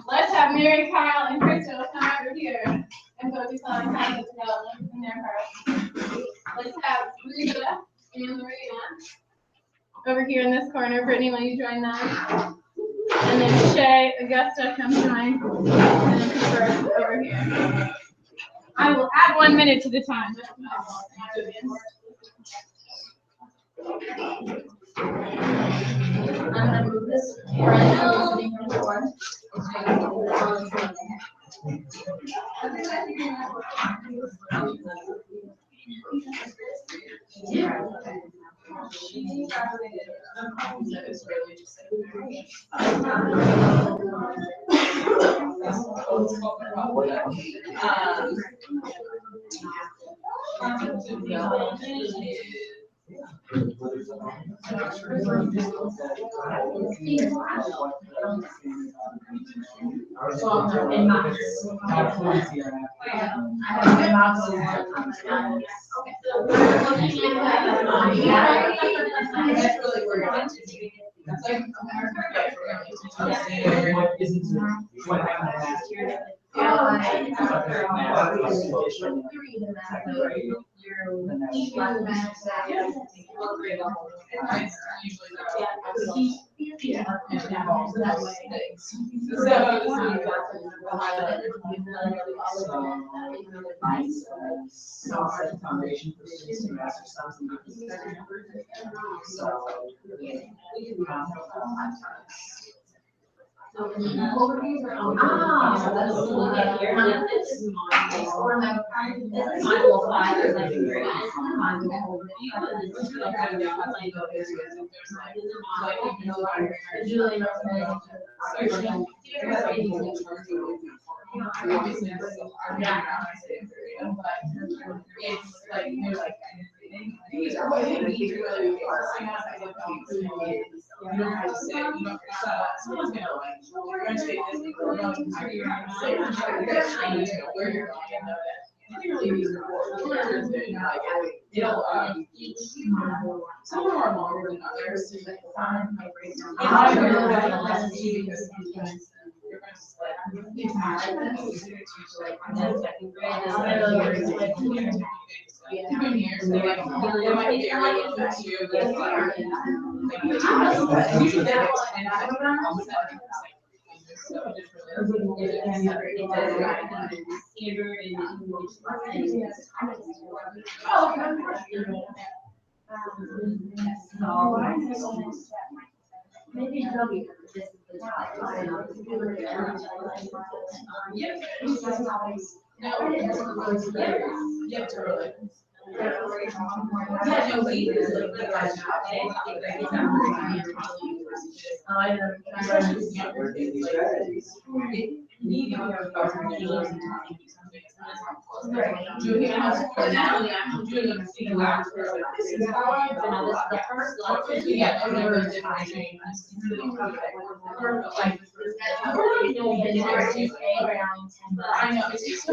Let's have Mary, Kyle, and Crystal come over here and focus on concept development in their part. Let's have Reba and Maria over here in this corner. Brittany, will you join them? And then Shay, Augusta, come join. And then Cooper over here. I will add 1 minute to the time. I'm gonna move this right now, sitting on the floor. What happened last year? Foundation for students to master something. These are what you need to really be. You don't have to say, you don't, someone's gonna like, we're going to take this, we're going to, you're not gonna say, you're trying to know where you're going and know that. Clearly, these are learners that, like, it'll, some of them are longer than others. So like, I don't know why it has to be because sometimes you're going to split. Like, I'm in second grade, yeah. 2 years, so like, it might be a little bit too, but it's like, usually that one, and I don't know. So just really, Maybe they'll be just the yeah, totally. Yeah, no, we use like the guys I know, it's just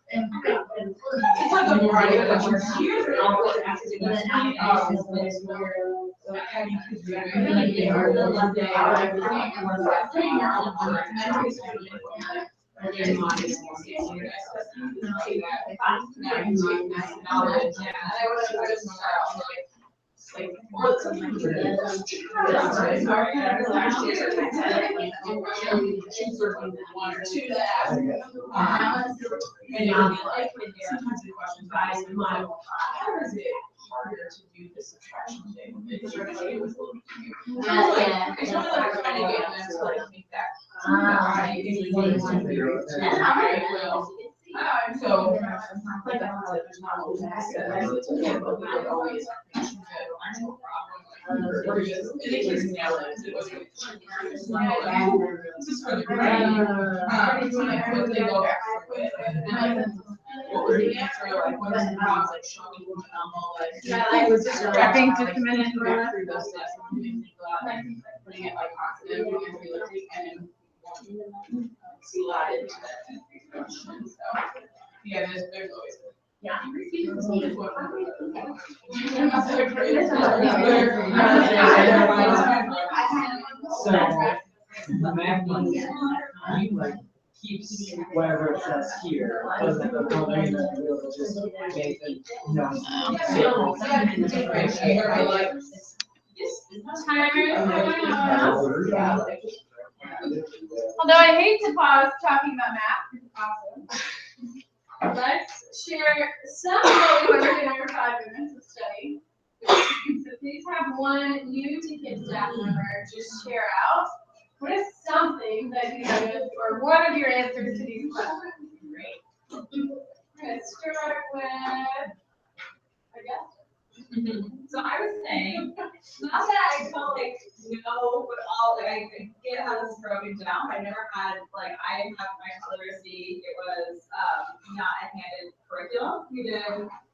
it's like a variety of questions here and all the academics. One or two that ask, and you'll be like, sometimes the questions I might, how is it harder to do the subtraction thing? It's really it was a little bit. It's really like trying to get them to like think that. I will. So, like, there's not always access. It's okay, but we don't always. In the case of Alex, it was really. Just for the grade. When I quickly go back through it, and like, what was the answer? Like, what was the problem? Like, showing people like. Yeah, like, was just scrapping just a minute. Back through those steps, and putting it like positive, and slide into that question. So, yeah, there's always. Yeah. So, the magnet, like, keeps whatever it says here, doesn't go in the middle, just make it, Although I hate to pause talking about math, it's awesome. Let's share some of what we learned in our 5 minutes of study. So please have one new to KIPP staff member just share out. What is something that you noticed, or what are your answers to these questions? Great. We're gonna start with, I guess. So I was saying, not that I don't like know what all, like I get how this is broken down. I never had, like, I have my color C, it was not a handed we did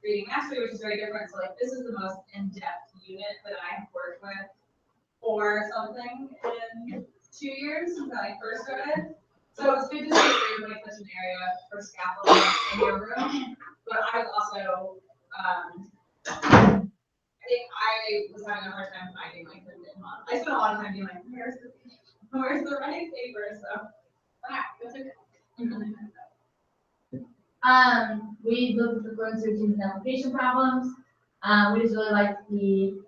reading mastery, which is very different. So like this is the most in-depth unit that I have worked with for something in 2 years since I first started. So it's good to see that there's like such an area for scaffolding in your room. But I was also, I think I was having a hard time finding like the mid-month. I spent a lot of time being like, where's the right paper? So, that's okay. We looked at the fluency routines and application problems. We just really like the,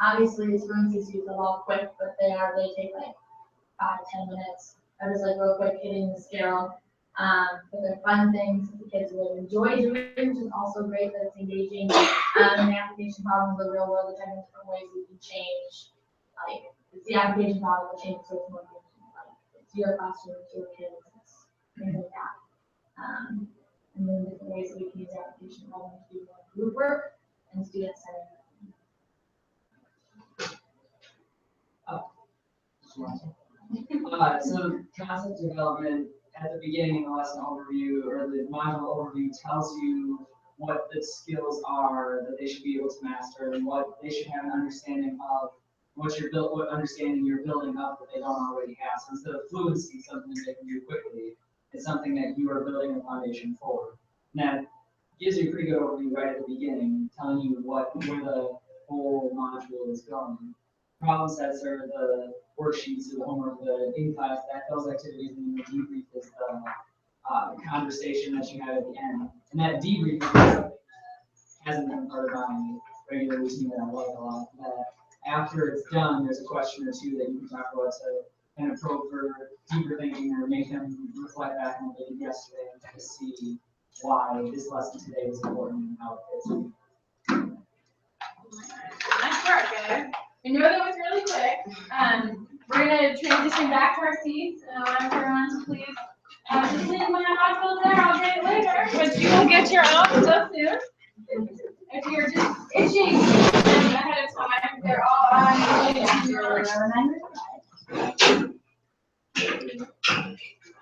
obviously these fluency students are all quick, but they take like 5 to 10 minutes. I just like real quick hitting the scale. But they're fun things that the kids will enjoy doing, which is also great that it's engaging. And the application problems, the real world, the different ways we can change. Like, it's the application problem that changes so much. Like, it's your classroom, it's your kids, it's things like that. And then different ways that we can use application problems to do more group work and student centered. So concept development at the beginning, the lesson overview or the module overview tells you what the skills are that they should be able to master and what they should have an understanding of, what understanding you're building up that they don't already have. So instead of fluency, something that they can do quickly, it's something that you are building a foundation for. And that gives you a pretty good overview right at the beginning, telling you where the whole module is going. Problem sets are the worksheets or the homework, the in-class, those activities, and the debrief is the conversation that you have at the end. And that debrief is something that hasn't been part of my regular routine that I like a lot. That after it's done, there's a question or two that you can talk about to kind of probe for deeper thinking or make them reflect back on what they did yesterday and kind of see why this lesson today was important and how it fits. Nice work, guys. I know that was really quick. We're going to transition back to our seats, and I'll ask everyone to please just leave my hospital there. I'll get it later, but you will get your own so soon. If you're just itching ahead of time, they're all on your.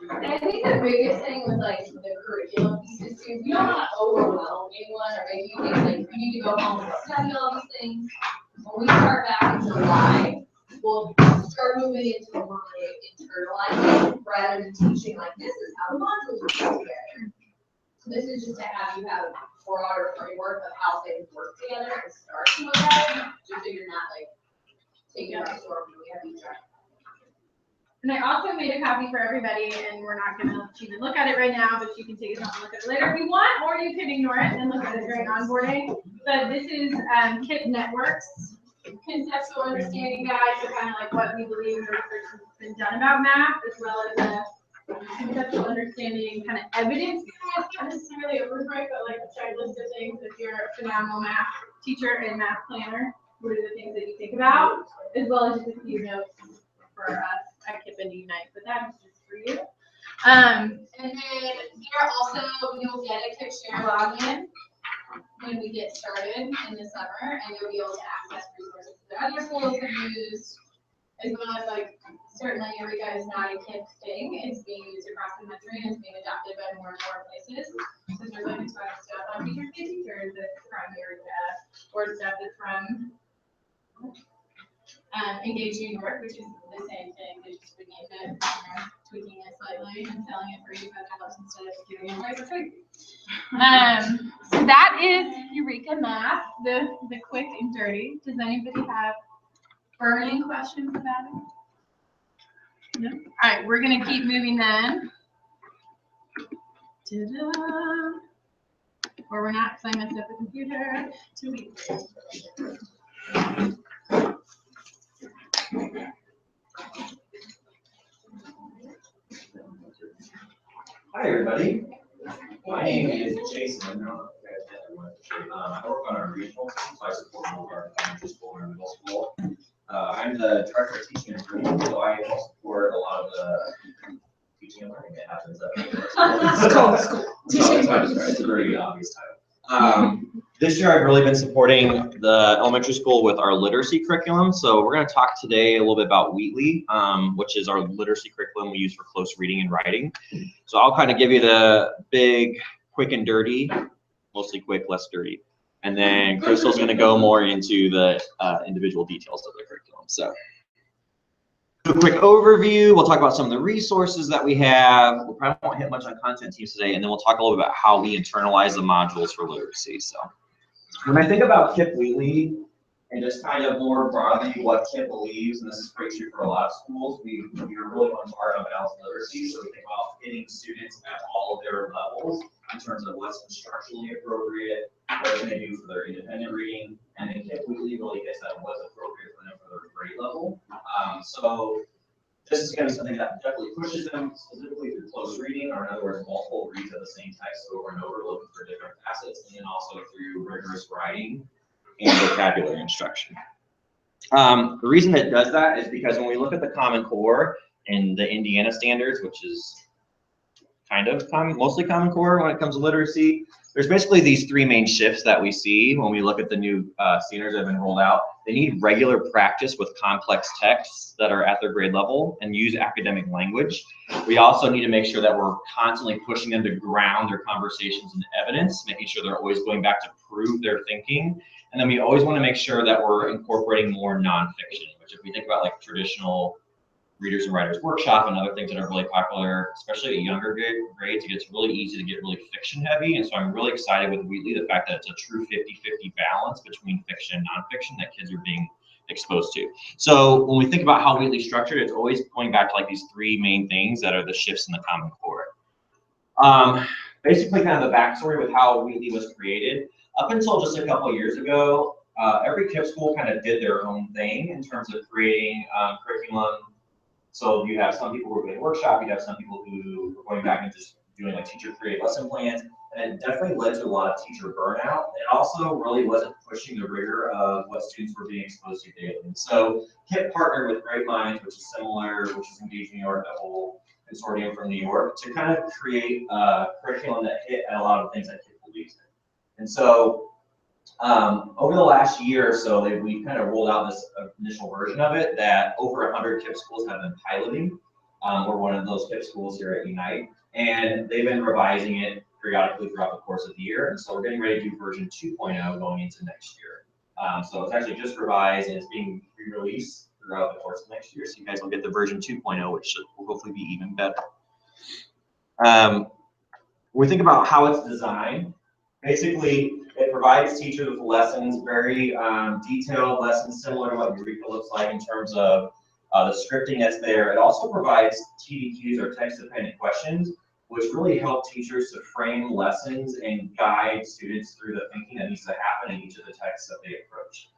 And I think the biggest thing with like the curriculum piece is too, you don't want to overwhelm anyone or make you think like you need to go home and study all these things. When we start back in July, we'll start moving into more like internalizing rather than teaching like this is how the modules are put together. So this is just to have you have a broader framework of how things work together and start to look at it, just so you're not like taking our storm and we have each other. And I also made a copy for everybody, and we're not going to let you even look at it right now, but you can take it home and look at it later if you want, or you can ignore it and look at it during onboarding. But this is KIPP Networks Conceptual Understanding Guide, so kind of like what we believe the research has been done about math, as well as a conceptual understanding kind of evidence, not necessarily a rubric, but like a checklist of things. If you're a phenomenal math teacher and math planner, what are the things that you think about, as well as just a few notes for us at KIPP and Unite, but that is just for you. And then here also, you'll get a KIPP share login when we get started in the summer, and you'll be able to access resources that other schools have used, as well as like certainly Eureka is not a KIPP thing. It's being used across the country and it's being adopted by more and more places. So there's like a ton of stuff on Teachers Get Teachers that's from Eureka, or stuff that's from Engage New York, which is the same thing. They're just bringing it, tweaking it slightly and selling it for $85 instead of giving it away for free. So that is Eureka Math, the quick and dirty. Does anybody have burning questions about it? No? All right, we're going to keep moving then. Ta-da. Or we're not, because I messed up the computer. 2 weeks. Hi, everybody. My name is Jason. I work on our regional team, so I support both our elementary school and our middle school. I'm the director of teaching and learning, so I support a lot of the teaching and learning that happens at school. It's a very obvious title. This year, I've really been supporting the elementary school with our literacy curriculum. So we're going to talk today a little bit about Wheatley, which is our literacy curriculum we use for close reading and writing. So I'll kind of give you the big, quick and dirty mostly quick, less dirty. And then Crystal's going to go more into the individual details of the curriculum. So a quick overview. We'll talk about some of the resources that we have. We probably won't hit much on content teams today, and then we'll talk a little bit about how we internalize the modules for literacy. So when I think about KIPP Wheatley, and just kind of more broadly what KIPP believes, and this is pretty true for a lot of schools, we are really on part of balanced literacy, so we think about hitting students at all of their levels in terms of what's instructionally appropriate, what can they do for their independent reading, and then KIPP Wheatley really gets at what's appropriate for them for their grade level. So this is going to be something that definitely pushes them specifically through close reading, or in other words, multiple reads of the same text over and over, looking for different facets, and then also through rigorous writing and vocabulary instruction. The reason it does that is because when we look at the Common Core and the Indiana standards, which is kind of mostly Common Core when it comes to literacy, there's basically these three main shifts that we see when we look at the new standards that have been rolled out. They need regular practice with complex texts that are at their grade level and use academic language. We also need to make sure that we're constantly pushing them to ground their conversations in evidence, making sure they're always going back to prove their thinking. And then we always want to make sure that we're incorporating more nonfiction, which if we think about like traditional Readers and Writers Workshop and other things that are really popular, especially at younger grades, it gets really easy to get really fiction heavy. And so I'm really excited with Wheatley, the fact that it's a true 50-50 balance between fiction and nonfiction that kids are being exposed to. So when we think about how Wheatley's structured, it's always going back to like these three main things that are the shifts in the Common Core. Basically kind of the backstory with how Wheatley was created. Up until just a couple of years ago, every KIPP school kind of did their own thing in terms of creating curriculum. So you have some people who were doing workshop, you have some people who were going back and just doing like teacher created lesson plans, and it definitely led to a lot of teacher burnout. It also really wasn't pushing the rigor of what students were being exposed to daily. And so KIPP partnered with Great Minds, which is similar, which is Engage New York, the whole consortium from New York, to kind of create a curriculum that hit at a lot of things that KIPP believes in. And so over the last year or so, we kind of rolled out this initial version of it that over 100 KIPP schools have been piloting. We're one of those KIPP schools here at Unite, and they've been revising it periodically throughout the course of the year. And so we're getting ready to do version 2.0 going into next year. So it's actually just revised and it's being re-released throughout the course of next year. So you guys will get the version 2.0, which will hopefully be even better. When we think about how it's designed, basically, it provides teachers with lessons, very detailed lessons, similar to what Eureka looks like in terms of the scripting that's there. It also provides TDQs or text-dependent questions, which really help teachers to frame lessons and guide students through the thinking that needs to happen in each of the texts that they approach.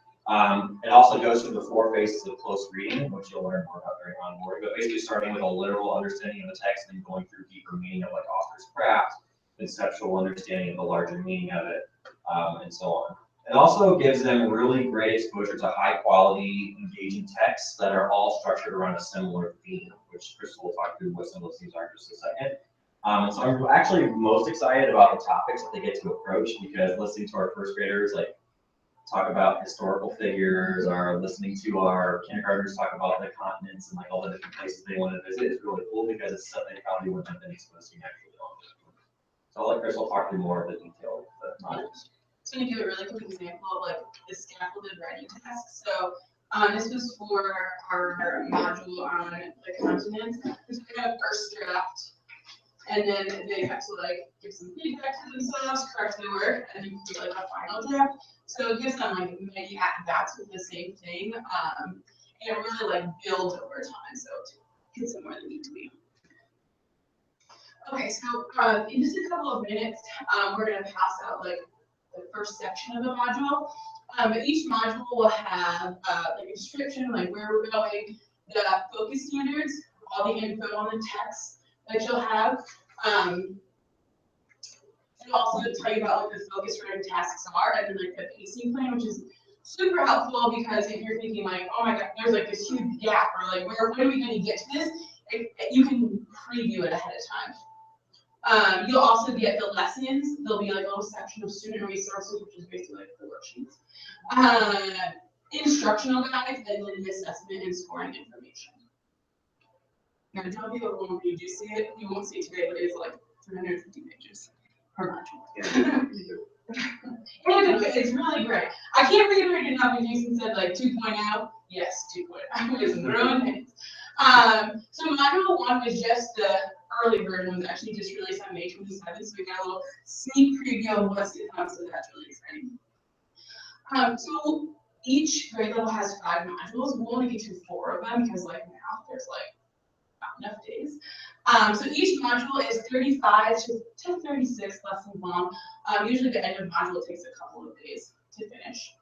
It also goes through the 4 phases of close reading, which you'll learn more about during onboarding, but basically starting with a literal understanding of the text and going through deeper meaning of like author's craft, conceptual understanding of the larger meaning of it, and so on. It also gives them really great exposure to high quality, engaging texts that are all structured around a similar theme, which Crystal will talk through what some of those themes are in just a second. So I'm actually most excited about the topics that they get to approach, because listening to our first graders like talk about historical figures, or listening to our kindergartners talk about the continents and like all the different places they want to visit is really cool, because it's stuff they probably wouldn't have been exposed to naturally. So I'll let Crystal talk through more of the detail of the modules. So I'm gonna give a really quick example of like the scaffolded writing task. So this was for our module on the continents. This was kind of first draft, and then they have to like give some feedback to themselves, correct their work, and then do like a final draft. So it gives them like many at-bats with the same thing, and it really like builds over time. So it gets them where they need to be. Okay, so in just a couple of minutes, we're going to pass out like the first section of the module. But each module will have like a description, like where we're going, the focus standards, all the info on the text that you'll have. And also tell you about what the focus writing tasks are, and then like the pacing plan, which is super helpful, because if you're thinking like, oh my god, there's like this huge gap, or like when are we going to get to this? You can preview it ahead of time. You'll also get the lessons. There'll be like a little section of student resources, which is basically like the worksheets. Instructional guides, and then the assessment and scoring information. Now, don't be overwhelmed when you do see it. You won't see it today, but it's like 350 pages per module. Jason said like 2.0. Yes, 2.0 is growing pains. So module 1 was just the early version, was actually just released on May 27th, so we got a little sneak preview of what's to come, so that's really exciting. So each grade level has 5 modules. We'll only get to 4 of them because like now there's like not enough days. So each module is 35 to 36 lessons long. Usually the end of module takes a couple of days to finish.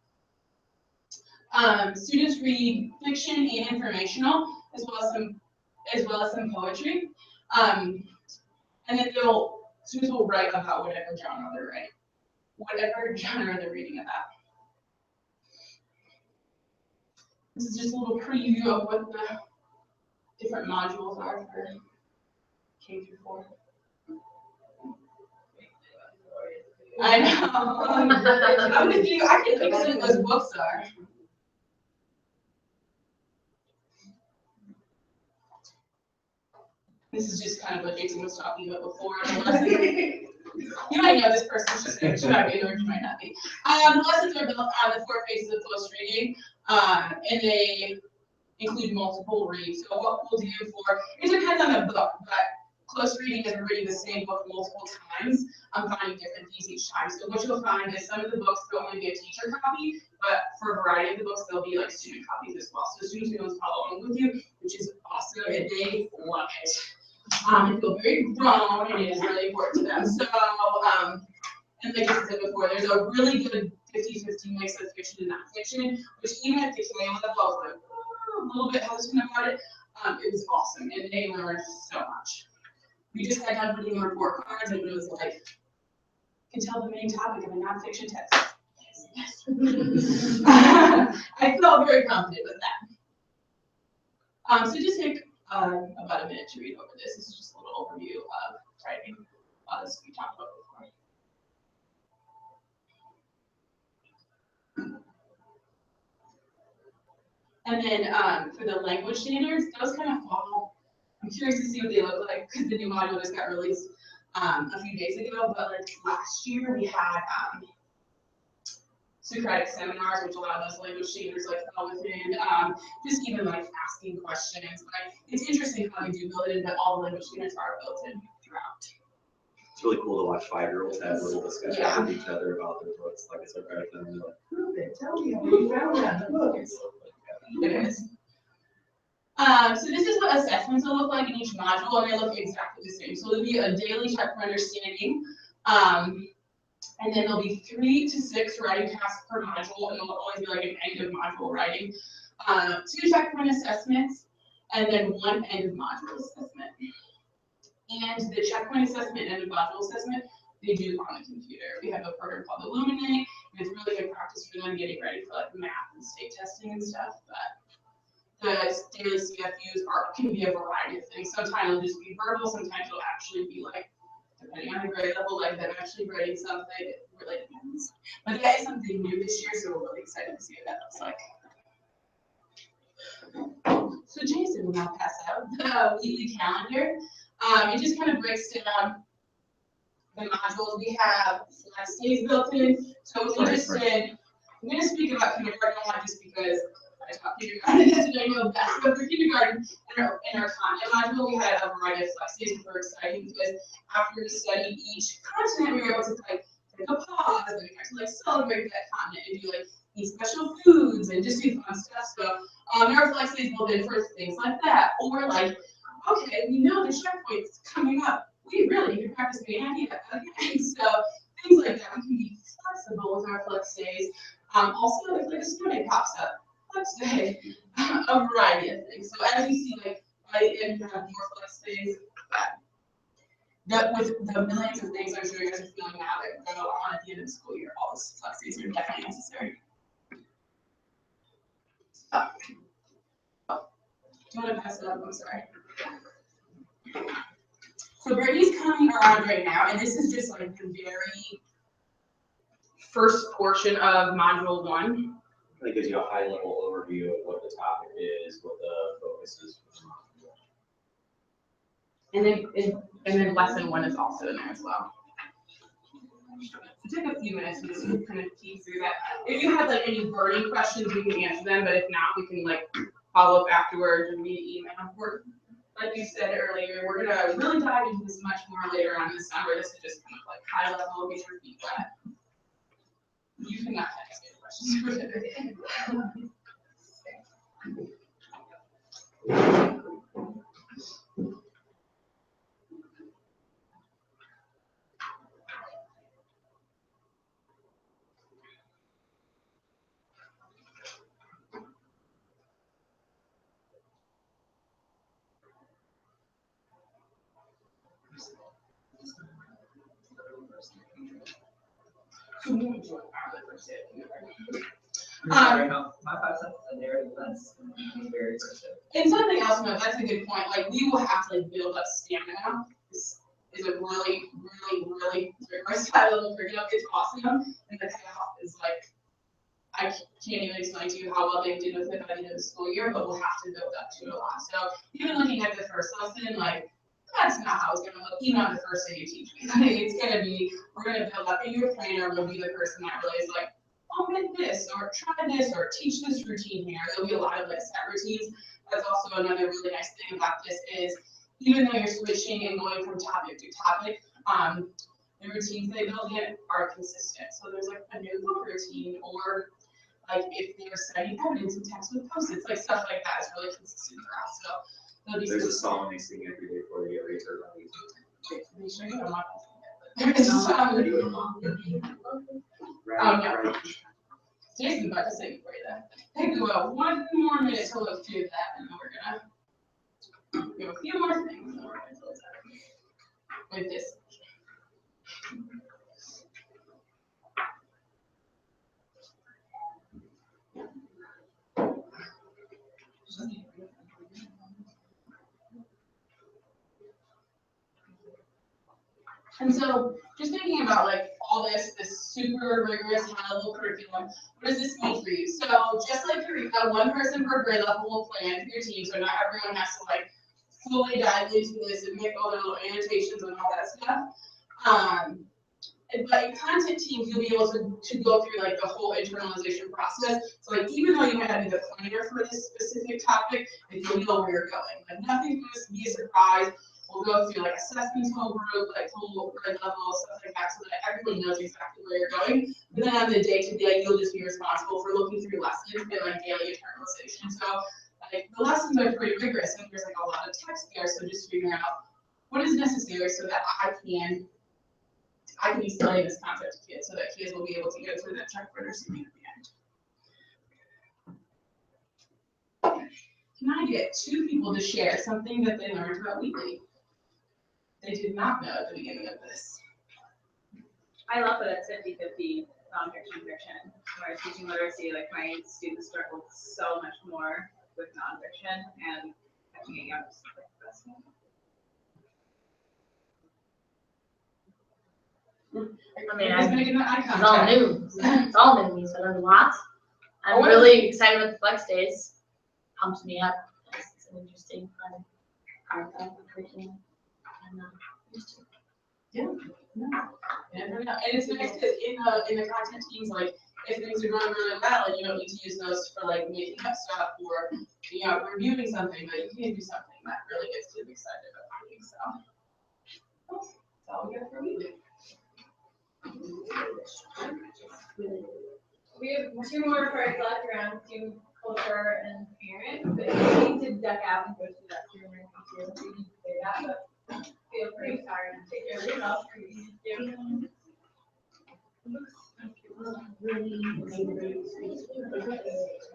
Students read fiction and informational, as well as some poetry. And then students will write about whatever genre they're writing, whatever genre they're reading about. This is just a little preview of what the different modules are for K through 4. I know. I'm with you. I can think of what those books are. This is just kind of what Jason was talking about before. You might know this person. She might be, or she might not be. The lessons are built on the 4 phases of close reading, and they include multiple reads. So what we'll do it depends on the book, but close reading is reading the same book multiple times. I'm finding different things each time. So what you'll find is some of the books will only be a teacher copy, but for a variety of the books, they'll be like student copies as well. So students will follow along with you, which is awesome, and they love it. They feel very grown, and it is really important to them. So, and like I said before, there's a really good 50-50 mix of fiction and nonfiction, which even if they came with a book, like a little bit hesitant about it, it was awesome, and they learned so much. We just got done putting on report cards, and it was like, can tell the main topic of a nonfiction text. Yes. I felt very confident with that. So just take about a minute to read over this. This is just a little overview of writing, as we talked about before. And then for the language standards, those kind of follow. I'm curious to see what they look like because the new module just got released a few days ago. But like last year, we had Socratic seminars, which a lot of those language standards like fell within. Just even like asking questions. But it's interesting how they do build it in, but all the language standards are built in throughout. It's really cool to watch 5-year-olds have little discussions with each other about their books. Like I said, right then, they're like, prove it, tell me how you found that in the book. It is. So this is what assessments will look like in each module, and they look exactly the same. So there'll be a daily check for understanding, and then there'll be 3 to 6 writing tasks per module, and it'll always be like an end of module writing. 2 checkpoint assessments, and then 1 end of module assessment. And the checkpoint assessment and end of module assessment, they do on the computer. We have a program called Illuminate, and it's really good practice for them getting ready for like math and state testing and stuff. But the daily CFUs can be a variety of things. Sometimes it'll just be verbal, sometimes it'll actually be like, depending on the grade level, like them actually writing something related to this. But that is something new this year, so we're really excited to see what that looks like. So Jason will now pass out the weekly calendar. It just kind of breaks down the modules. We have flex days built in. So we just did, I'm going to speak about kindergarten a lot just because I taught kindergarten, that's what I know best. But for kindergarten, in our content module, we had a variety of flex days that were exciting because after we studied each continent, we were able to like take a pause and we got to like celebrate that continent and do like eat special foods and just do fun stuff. So there are flex days built in for things like that. Or like, okay, we know the checkpoint's coming up. We really need to practice the idea. Okay, so things like that, we can be flexible with our flex days. Also, if like a snow day pops up, flex day, a variety of things. So as you see, like by the end, you have more flex days. That with the millions of things I'm sure you guys are feeling now that go on at the end of the school year, all those flex days are definitely necessary. Do you want to pass it up? I'm sorry. So Brittany's coming around right now, and this is just like the very first portion of module 1. It gives you a high-level overview of what the topic is, what the focus is for the module. And then lesson 1 is also in there as well. took a few minutes to just kind of keep through that. If you have like any burning questions, we can answer them, but if not, we can like follow up afterwards or via email. Like you said earlier, we're gonna really dive into this much more later on this summer. This is just kind of like high level, get your feet wet. You cannot ask me questions. My 5 cents is a narrative that's very interesting. And something else, no, that's a good point. Like we will have to like build up stamina. This is a really versatile curriculum. It's awesome, and the payoff is like I can't even explain to you how well they did with it by the end of the school year, but we'll have to build up to it a lot. So even looking at the first lesson, like that's not how it's gonna look, even on the first day you teach me. Like, it's gonna be, we're gonna build up, and your trainer will be the person that really is like, omit this, or try this, or teach this routine here. There'll be a lot of like set routines. That's also another really nice thing about this is, even though you're switching and going from topic to topic, the routines they build in are consistent. So there's like a new book routine, or like if they're studying evidence and text with post-its, like stuff like that is really consistent throughout. So there's a song they sing every day before they get ready to Jason's about to say before you then. Take about 1 more minute to look through that, and then we're gonna do a few more things, and then we're gonna close out with this. And so just thinking about like all this super rigorous high-level curriculum, what does this mean for you? So just like that one person per grade level will plan for your team, so not everyone has to like fully dive into this and make all their little annotations and all that stuff. But in content teams, you'll be able to go through like the whole internalization process. So like even though you might not be the planner for this specific topic, like you'll know where you're going. Like nothing's going to be a surprise. We'll go through like assessments, whole group, like whole grade level, stuff like that, so that everyone knows exactly where you're going. But then on the day-to-day, you'll just be responsible for looking through lessons and like daily internalization. So like the lessons are pretty rigorous, and there's like a lot of text there. So just figuring out what is necessary so that I can be studying this concept to kids, so that kids will be able to go through that check for understanding at the end. Can I get 2 people to share something that they learned about weekly? They did not know at the beginning of this. I love that it's 50-50 nonfiction fiction. When I was teaching literacy, like my students struggled so much more with nonfiction, and catching it young is like the best thing. I mean, it's all new. It's all new to me, so there's a lot. I'm Oh, really excited with the flex days. Pumps me up. It's an interesting part of the curriculum. I'm used to. Yeah. And it's nice because in the content teams, like if things are going really well and you don't need to use those for like making up stuff or reviewing something, but you can do something that really gets kids excited about reading. So that's all we got for reading. We have 2 more parts left around team culture and parents, but if you need to duck out and go to that room or you can say that, but feel free to take care of yourself.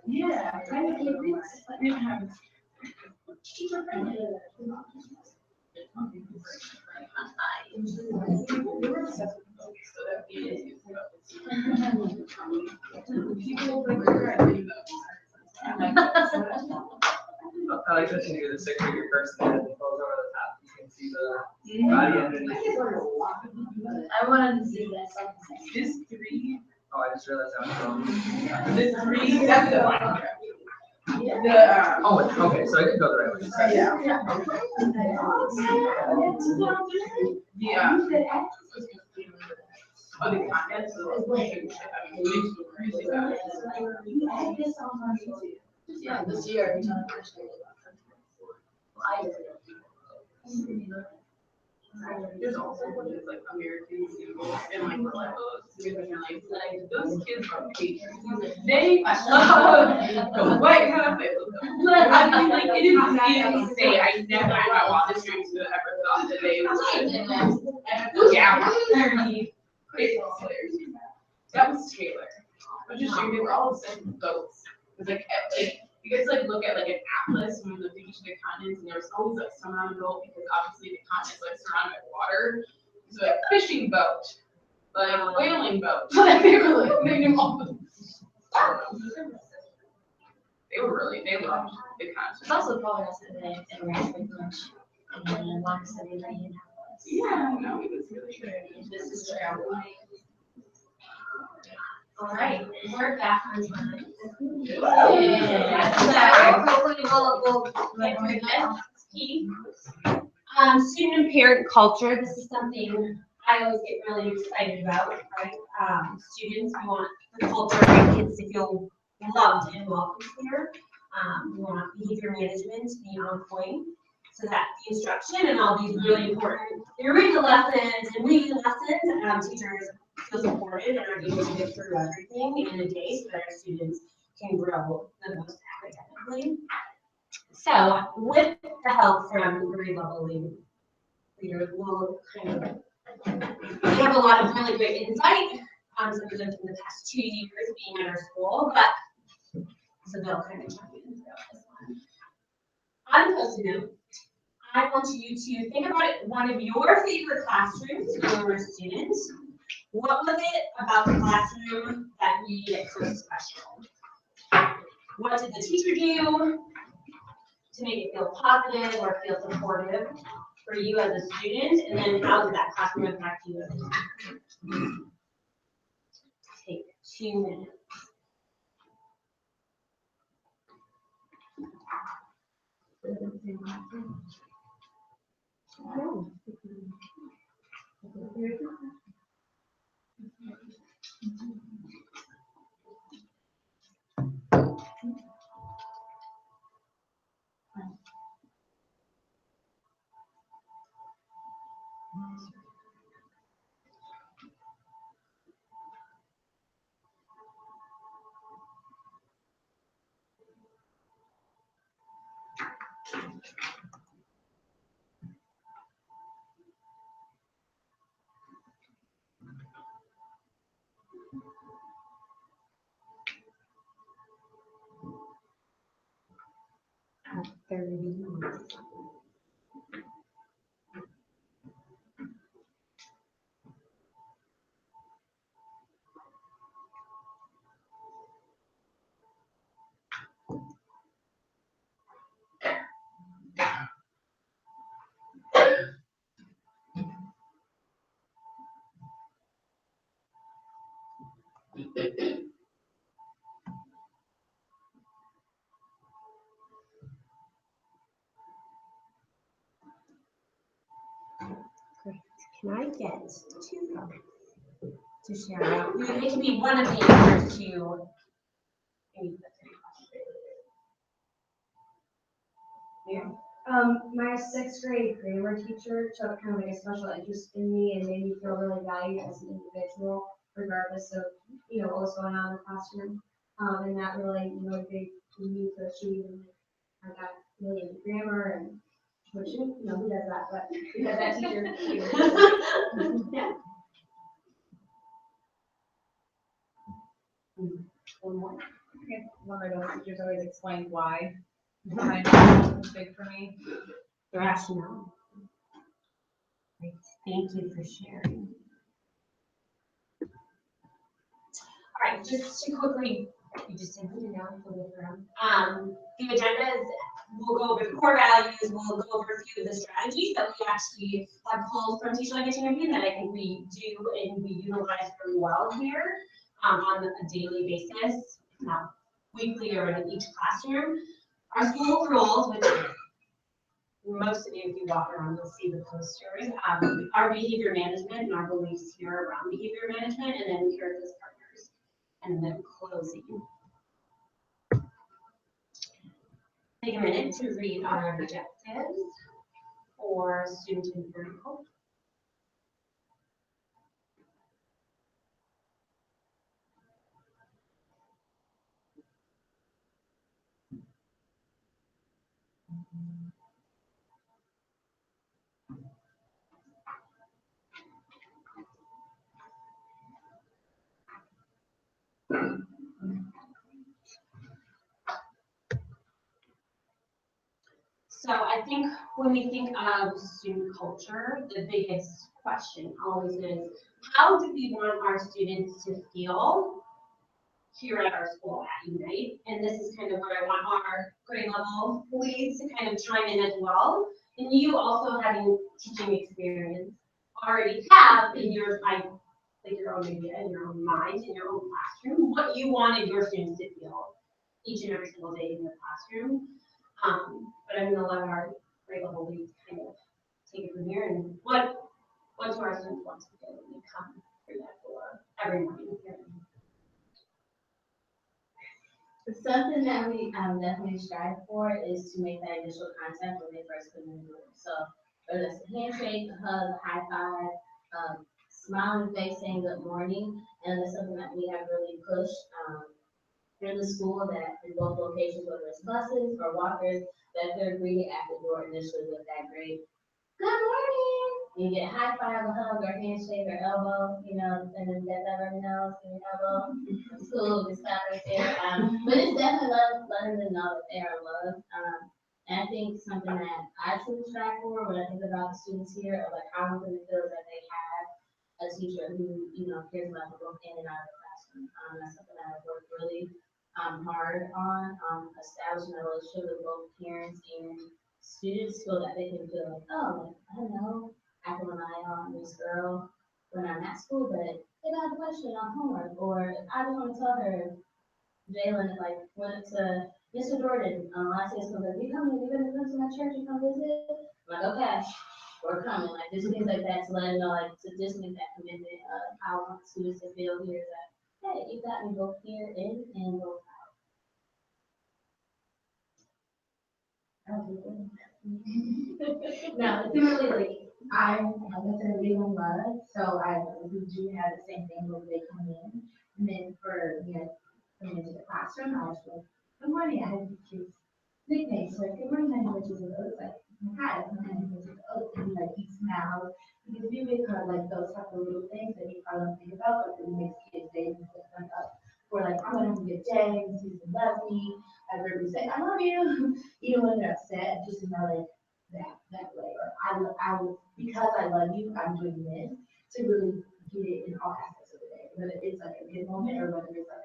Yeah, I like that you do the 6-figure person that goes over the top. You can see the body underneath. I wanted to see that. This 3. Oh, I just realized I was wrong. This 3. That's the one. Oh, okay, so I did go the right way. Sorry. Yeah. But the content, so it's like, I mean, it makes me crazy about it. Yeah, this year, every time I actually. There's also one that's like American Zoo and like we're like, oh, like those kids are patriots. They love the White House. I mean, like it is easy to say. I never in my wildest dreams would have ever thought that they would. Yeah, it's hilarious. That was Taylor. I'm just saying they were all obsessed with boats. It was like you guys like look at like an atlas when we looked at each of the continents, and there was always like some on a boat because obviously the continent's like surrounded by water. So like fishing boat, like whaling boat. Like they were like making all the. They were really they loved the continent. It's also probably also the interaction much. And lots of everybody in Dallas. Yeah, no, it was really good. This is true. All right, we're back on time. So hopefully we'll get through this. Key. Student and parent culture. This is something I always get really excited about, right? Students, we want the culture of kids to feel loved and welcome here. We want behavior management to be on point so that the instruction and all these really important, you're reading the lessons and reading lessons, teachers feel supported and are able to get through everything in a day so that our students can grow the most academically. So with the help from grade level leaders, we'll kind of, we have a lot of really great insight on some of them from the past 2 years being at our school, but so they'll kind of jump in throughout this one. On a post-it note, I want you to think about one of your favorite classrooms when you were students. What was it about the classroom that made it so special? What did the teacher do to make it feel positive or feel supportive for you as a student? And then how did that classroom impact you as a teacher? Take 2 minutes. Can I get 2 photos to share out? It can be one of the answers to any of the 3 questions. My 6th grade grammar teacher took kind of like a special interest in me and made me feel really valued as an individual, regardless of, what was going on in the classroom. And that really motivated me to achieve. And I got really into grammar and, which, who does that, but because that teacher. Yeah. One more. Okay, one of those teachers always explained why. Behind it was big for me. The rationale. Great. Thank you for sharing. All right, just to quickly, you just said who now for the room. The agenda is we'll go over the core values, we'll go over a few of the strategies that we actually have pulled from Teacher Language Champion that I think we do and we utilize really well here on a daily basis, weekly or in each classroom. Our school rules, which most of you, if you walk around, you'll see the posters. Our behavior management and our beliefs here around behavior management, and then here as partners, and then closing. Take a minute to read our objectives for student and vertical. So I think when we think of student culture, the biggest question always is, how do we want our students to feel here at our school at Unite? And this is kind of where I want our grade level leads to kind of chime in as well. And you also having teaching experience already have in your, like your own idea, in your own mind, in your own classroom, what you wanted your students to feel each and every single day in your classroom. But I'm gonna let our grade level leads kind of take it from here, and what do our students want to feel when they come through that door every morning here? Something that we definitely strive for is to make that initial contact when they first come in the room. So whether it's a handshake, a hug, a high five, smiling face saying good morning, and that's something that we have really pushed in the school, that in both locations, whether it's buses or walkers, that they're greeted at the door initially with that great good morning. You get a high five, a hug, or handshake, or elbow, you know, and then get that every now and then, elbow. It's cool, it's not right there. But it's definitely letting them know that they are loved. And I think something that I truly strive for when I think about the students here, of like how important it feels that they have a teacher who, you know, cares about them both in and out of the classroom. That's something that I've worked really hard on, establishing a relationship with both parents and students so that they can feel like, oh, like, I know I can rely on this girl when I'm at school, but if I have a question on homework, or I just want to tell her, Jalen, like, went to Mr. Jordan, last day of school, like, you coming to my church and come visit? I'm like, okay, we're coming, like, just things like that to let them know, like, to just make that commitment of how I want students to feel here, that, hey, you got me both here in and both out. No, it's really like, I'm a big on love, so we do have the same thing when they come in. And then for, you know, coming into the classroom, I was like, good morning, I have kids nicknames, like, good morning, my name is Oats, like, hi, my name is Oats, and like, he smiles. Because we make her like those type of little things that you probably don't think about, but it makes kids days and stuff like up. For like, I'm gonna have a good day, he's gonna love me, I really say, I love you, even when they're upset, just to know like that way, or I will, because I love you, I'm doing this, to really get it in all aspects of the day, whether it's like a good moment, or whether it's like,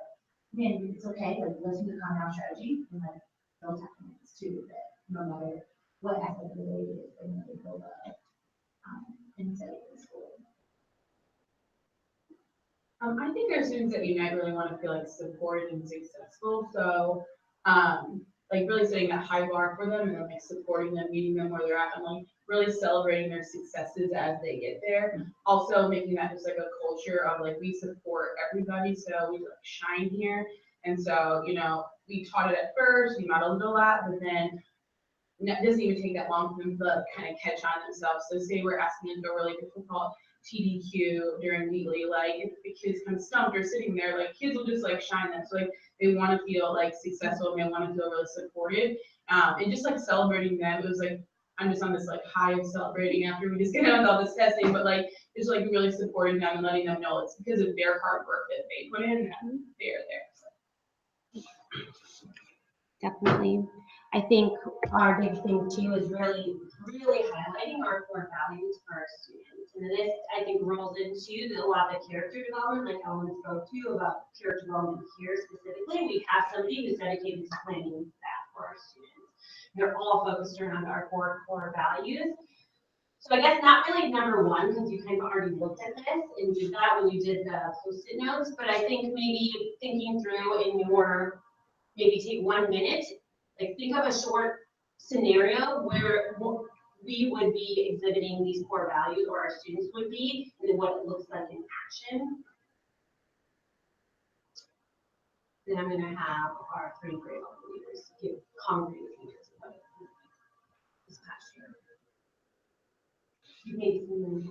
man, it's okay, like, let's do the calm down strategy, and like, those type of things too, that no matter what aspect of the day it is, they know they feel loved, and say in school. I think our students at Unite really want to feel like supported and successful. So, like really setting that high bar for them, and then like supporting them, meeting them where they're at, and like really celebrating their successes as they get there. Also making that just like a culture of like, we support everybody, so we like shine here. And so, you know, we taught it at first, we modeled it a lot, but then it doesn't even take that long for them to kind of catch on themselves. So say we're asking them to really difficult TDQ during weekly, like if the kids come stumped or sitting there, like kids will just like shine them. So like they want to feel like successful, and they want to feel really supported. And just like celebrating them, it was like, I'm just on this like high of celebrating after we just get done with all this testing, but like just like really supporting them and letting them know it's because of their hard work that they put in, that they're there. Definitely. I think our big thing too is really highlighting our core values for our students. And this, I think, rolls into a lot of the character development, like Ellen spoke to about character development here specifically. We have somebody who's dedicated to planning that for our students. They're all focused around our core values. So I guess not really number one, because you kind of already looked at this and did that when you did the Post-it notes, but I think maybe thinking through in your, maybe take 1 minute, like think of a short scenario where we would be exhibiting these core values, or our students would be, and then what it looks like in action. Then I'm gonna have our 3 grade level leaders give concrete examples of what it looked like this past year. Maybe some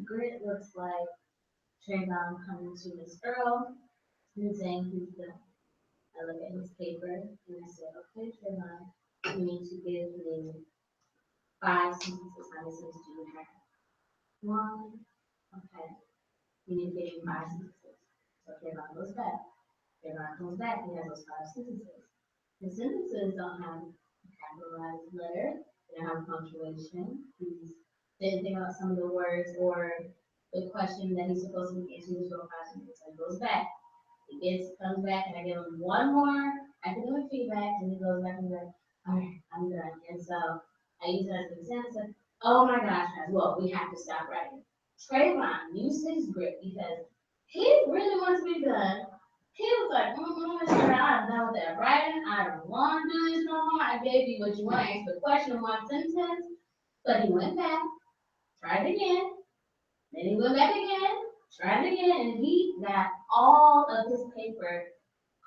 Grit looks like Trayvon coming to Miss Earl and saying he's the, I look at his paper and I said, okay, Trayvon, you need to give me 5 sentences. How many sentences do you have? 1. Okay. You need to give me 5 sentences. So Trayvon goes back. Trayvon comes back, he has those 5 sentences. The sentences don't have a capitalized letter, they don't have punctuation. He's didn't think about some of the words or the question that he's supposed to be answering just real fast. So he goes back. Comes back, and I give him 1 more academic feedback, and he goes back and goes, all right, I'm done. And so I use it as an example. Oh my gosh, guys, well, we have to stop writing. Trayvon used his grit because he really wants to be done. He was like, I'm done with that writing. I don't want to do this no more. I gave you what you want. I asked the question in 1 sentence. But he went back, tried again, then he went back again, tried again, and he got all of his paper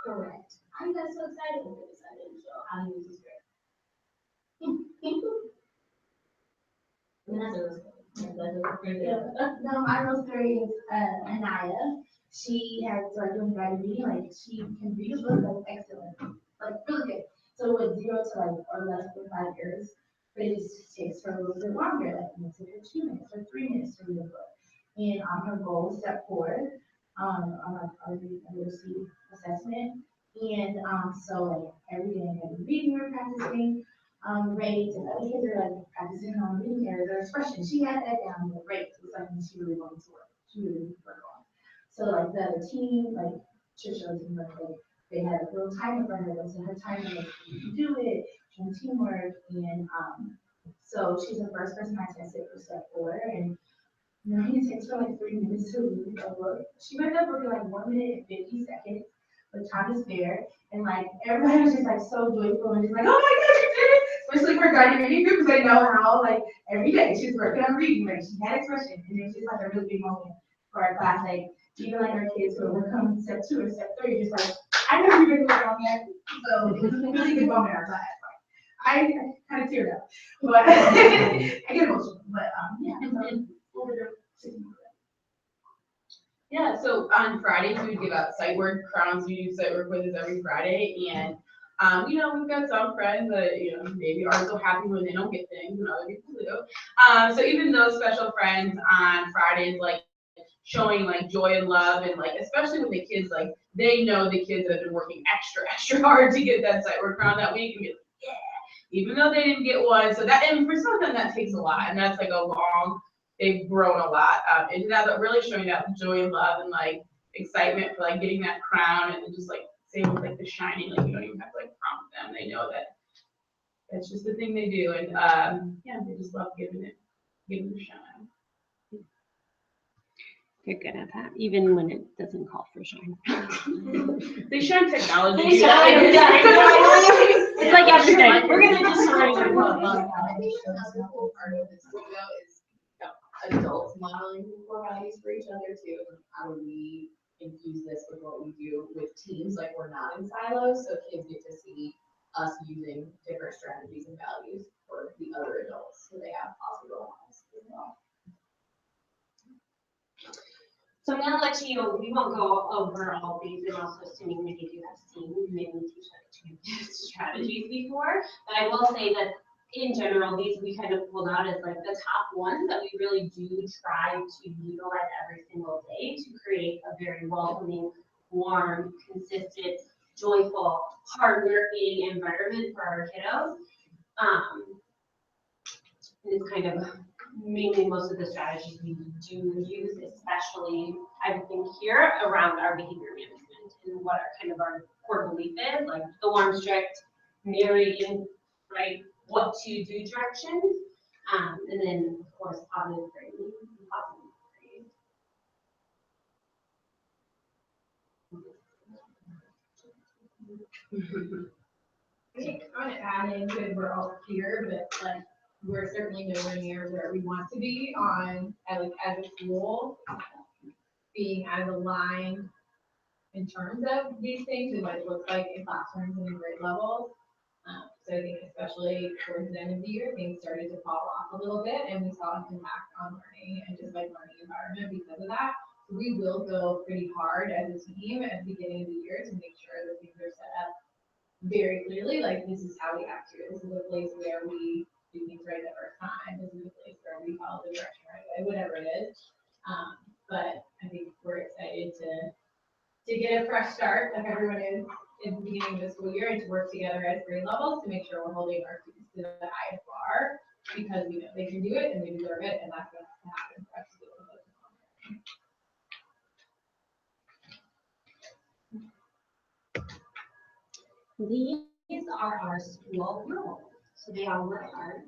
correct. I got so excited with this. I didn't show how he uses grit. No, my role story is Anaya. She has started doing guided reading, like she can read a book like excellent, like really good. So with 0 to like or less than 5 years, but it just takes her a little bit longer, like it takes her 2 minutes or 3 minutes to read a book. And her goal is step 4 on our literacy assessment. And so like every day I'm reading or practicing rates, and other kids are like practicing on reading errors or expressions. She had that down with rates. It was something she really wanted to work. She really worked on. So like the other team, like Trisha team, like they had a little timer for her. So her timer was you can do it, and teamwork, and so she's the first person I tested for step 4, and you know, it takes her like 3 minutes to read a book. She read that book in like 1 minute and 50 seconds, but time is fair, and like everybody was just like so joyful and just like, oh my gosh, you did it! Especially for guided reading group, because they know how like every day she's working on reading, like she had expression, and it's just like a really big moment for our class, like even like our kids who are coming to step 2 or step 3, just like, I know you've been working on that, so it was a really good moment in our class. I kind of teared up, but I get emotional, but yeah. Yeah, so on Fridays, we would give out sight word crowns. We do sight word quizzes every Friday, and you know, we've got some friends that, you know, maybe aren't so happy when they don't get things, and other people do. So even those special friends on Fridays, like showing like joy and love, and like especially when the kids, like they know the kids have been working extra hard to get that sight word crown that week, and be like, yeah, even though they didn't get one. So that, and for some of them that takes a lot, and that's like a long, they've grown a lot into that, but really showing that joy and love and like excitement for like getting that crown, and just like same with like the shining, like you don't even have to like prompt them, they know that that's just the thing they do, and yeah, they just love giving it a shine. They're good at that, even when it doesn't call for shine. They shine technology. They shine, it's like everything. We're gonna just shine. I think another cool part of this video is adults modeling core values for each other too. How do we infuse this with what we do with teams? Like we're not in silos, so kids get to see us using different strategies and values for the other adults, so they have positive role models as well. So I'm gonna let you, we won't go over all these, and also assuming maybe you have seen, maybe teach like 2 strategies before, but I will say that in general, these we kind of pulled out as like the top ones that we really do try to utilize every single day to create a very welcoming, warm, consistent, joyful, hardworking environment for our kiddos. It's kind of mainly most of the strategies we do use, especially I think here around our behavior management and what our kind of our core belief is, like the warm, strict, married in, right, what to do directions, and then of course positive grading. I think I'm gonna add in, because we're all here, but like, we're certainly nowhere near where we want to be on, as a school, being as aligned in terms of these things and what it looks like in classrooms and in grade levels. So I think especially towards the end of the year, things started to fall off a little bit, and we saw an impact on learning and just like learning environment because of that. So we will go pretty hard as a team at the beginning of the year to make sure that things are set up very clearly, like this is how we act here. This is a place where we do things right the first time. This is a place where we follow the direction right away, whatever it is. But I think we're excited to get a fresh start, like everyone is in the beginning of the school year, and to work together as grade levels to make sure we're holding our students to the highest bar, because we know they can do it and they deserve it, and that's what has to happen for us to be able to focus on. These are our school rules, so they all work hard.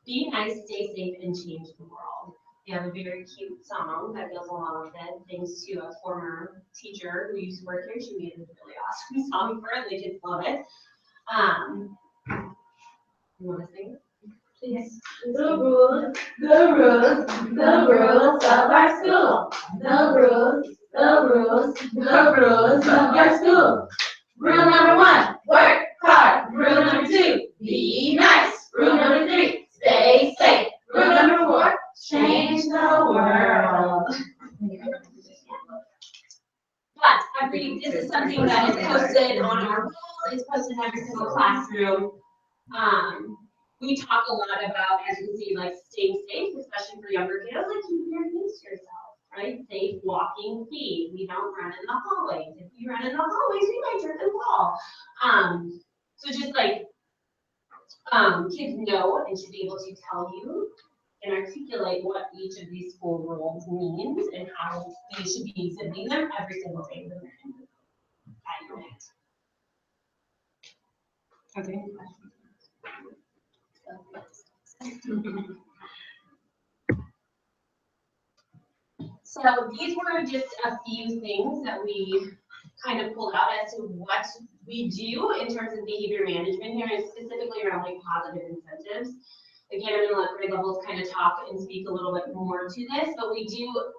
Be nice, stay safe, and change the world. They have a very cute song that goes along with it, thanks to a former teacher who used to work here. She made a really awesome song for it. The kids love it. You want to sing it? Please. The rules, the rules, the rules of our school. The rules, the rules, the rules of our school. Rule number 1, work hard. Rule number 2, be nice. Rule number 3, stay safe. Rule number 4, change the world. But this is something that is posted on our walls. It's posted in every single classroom. We talk a lot about, as you can see, like staying safe, especially for younger kiddos, like keep your things to yourself, right? Safe walking feet. We don't run in the hallways. If you run in the hallways, you might trip and fall. So just like kids know and should be able to tell you and articulate what each of these school rules means and how they should be exhibiting them every single day when they're in that unit. Are there any questions? So these were just a few things that we kind of pulled out as to what we do in terms of behavior management here, and specifically around like positive incentives. Again, I'm gonna let grade levels kind of talk and speak a little bit more to this, but we do,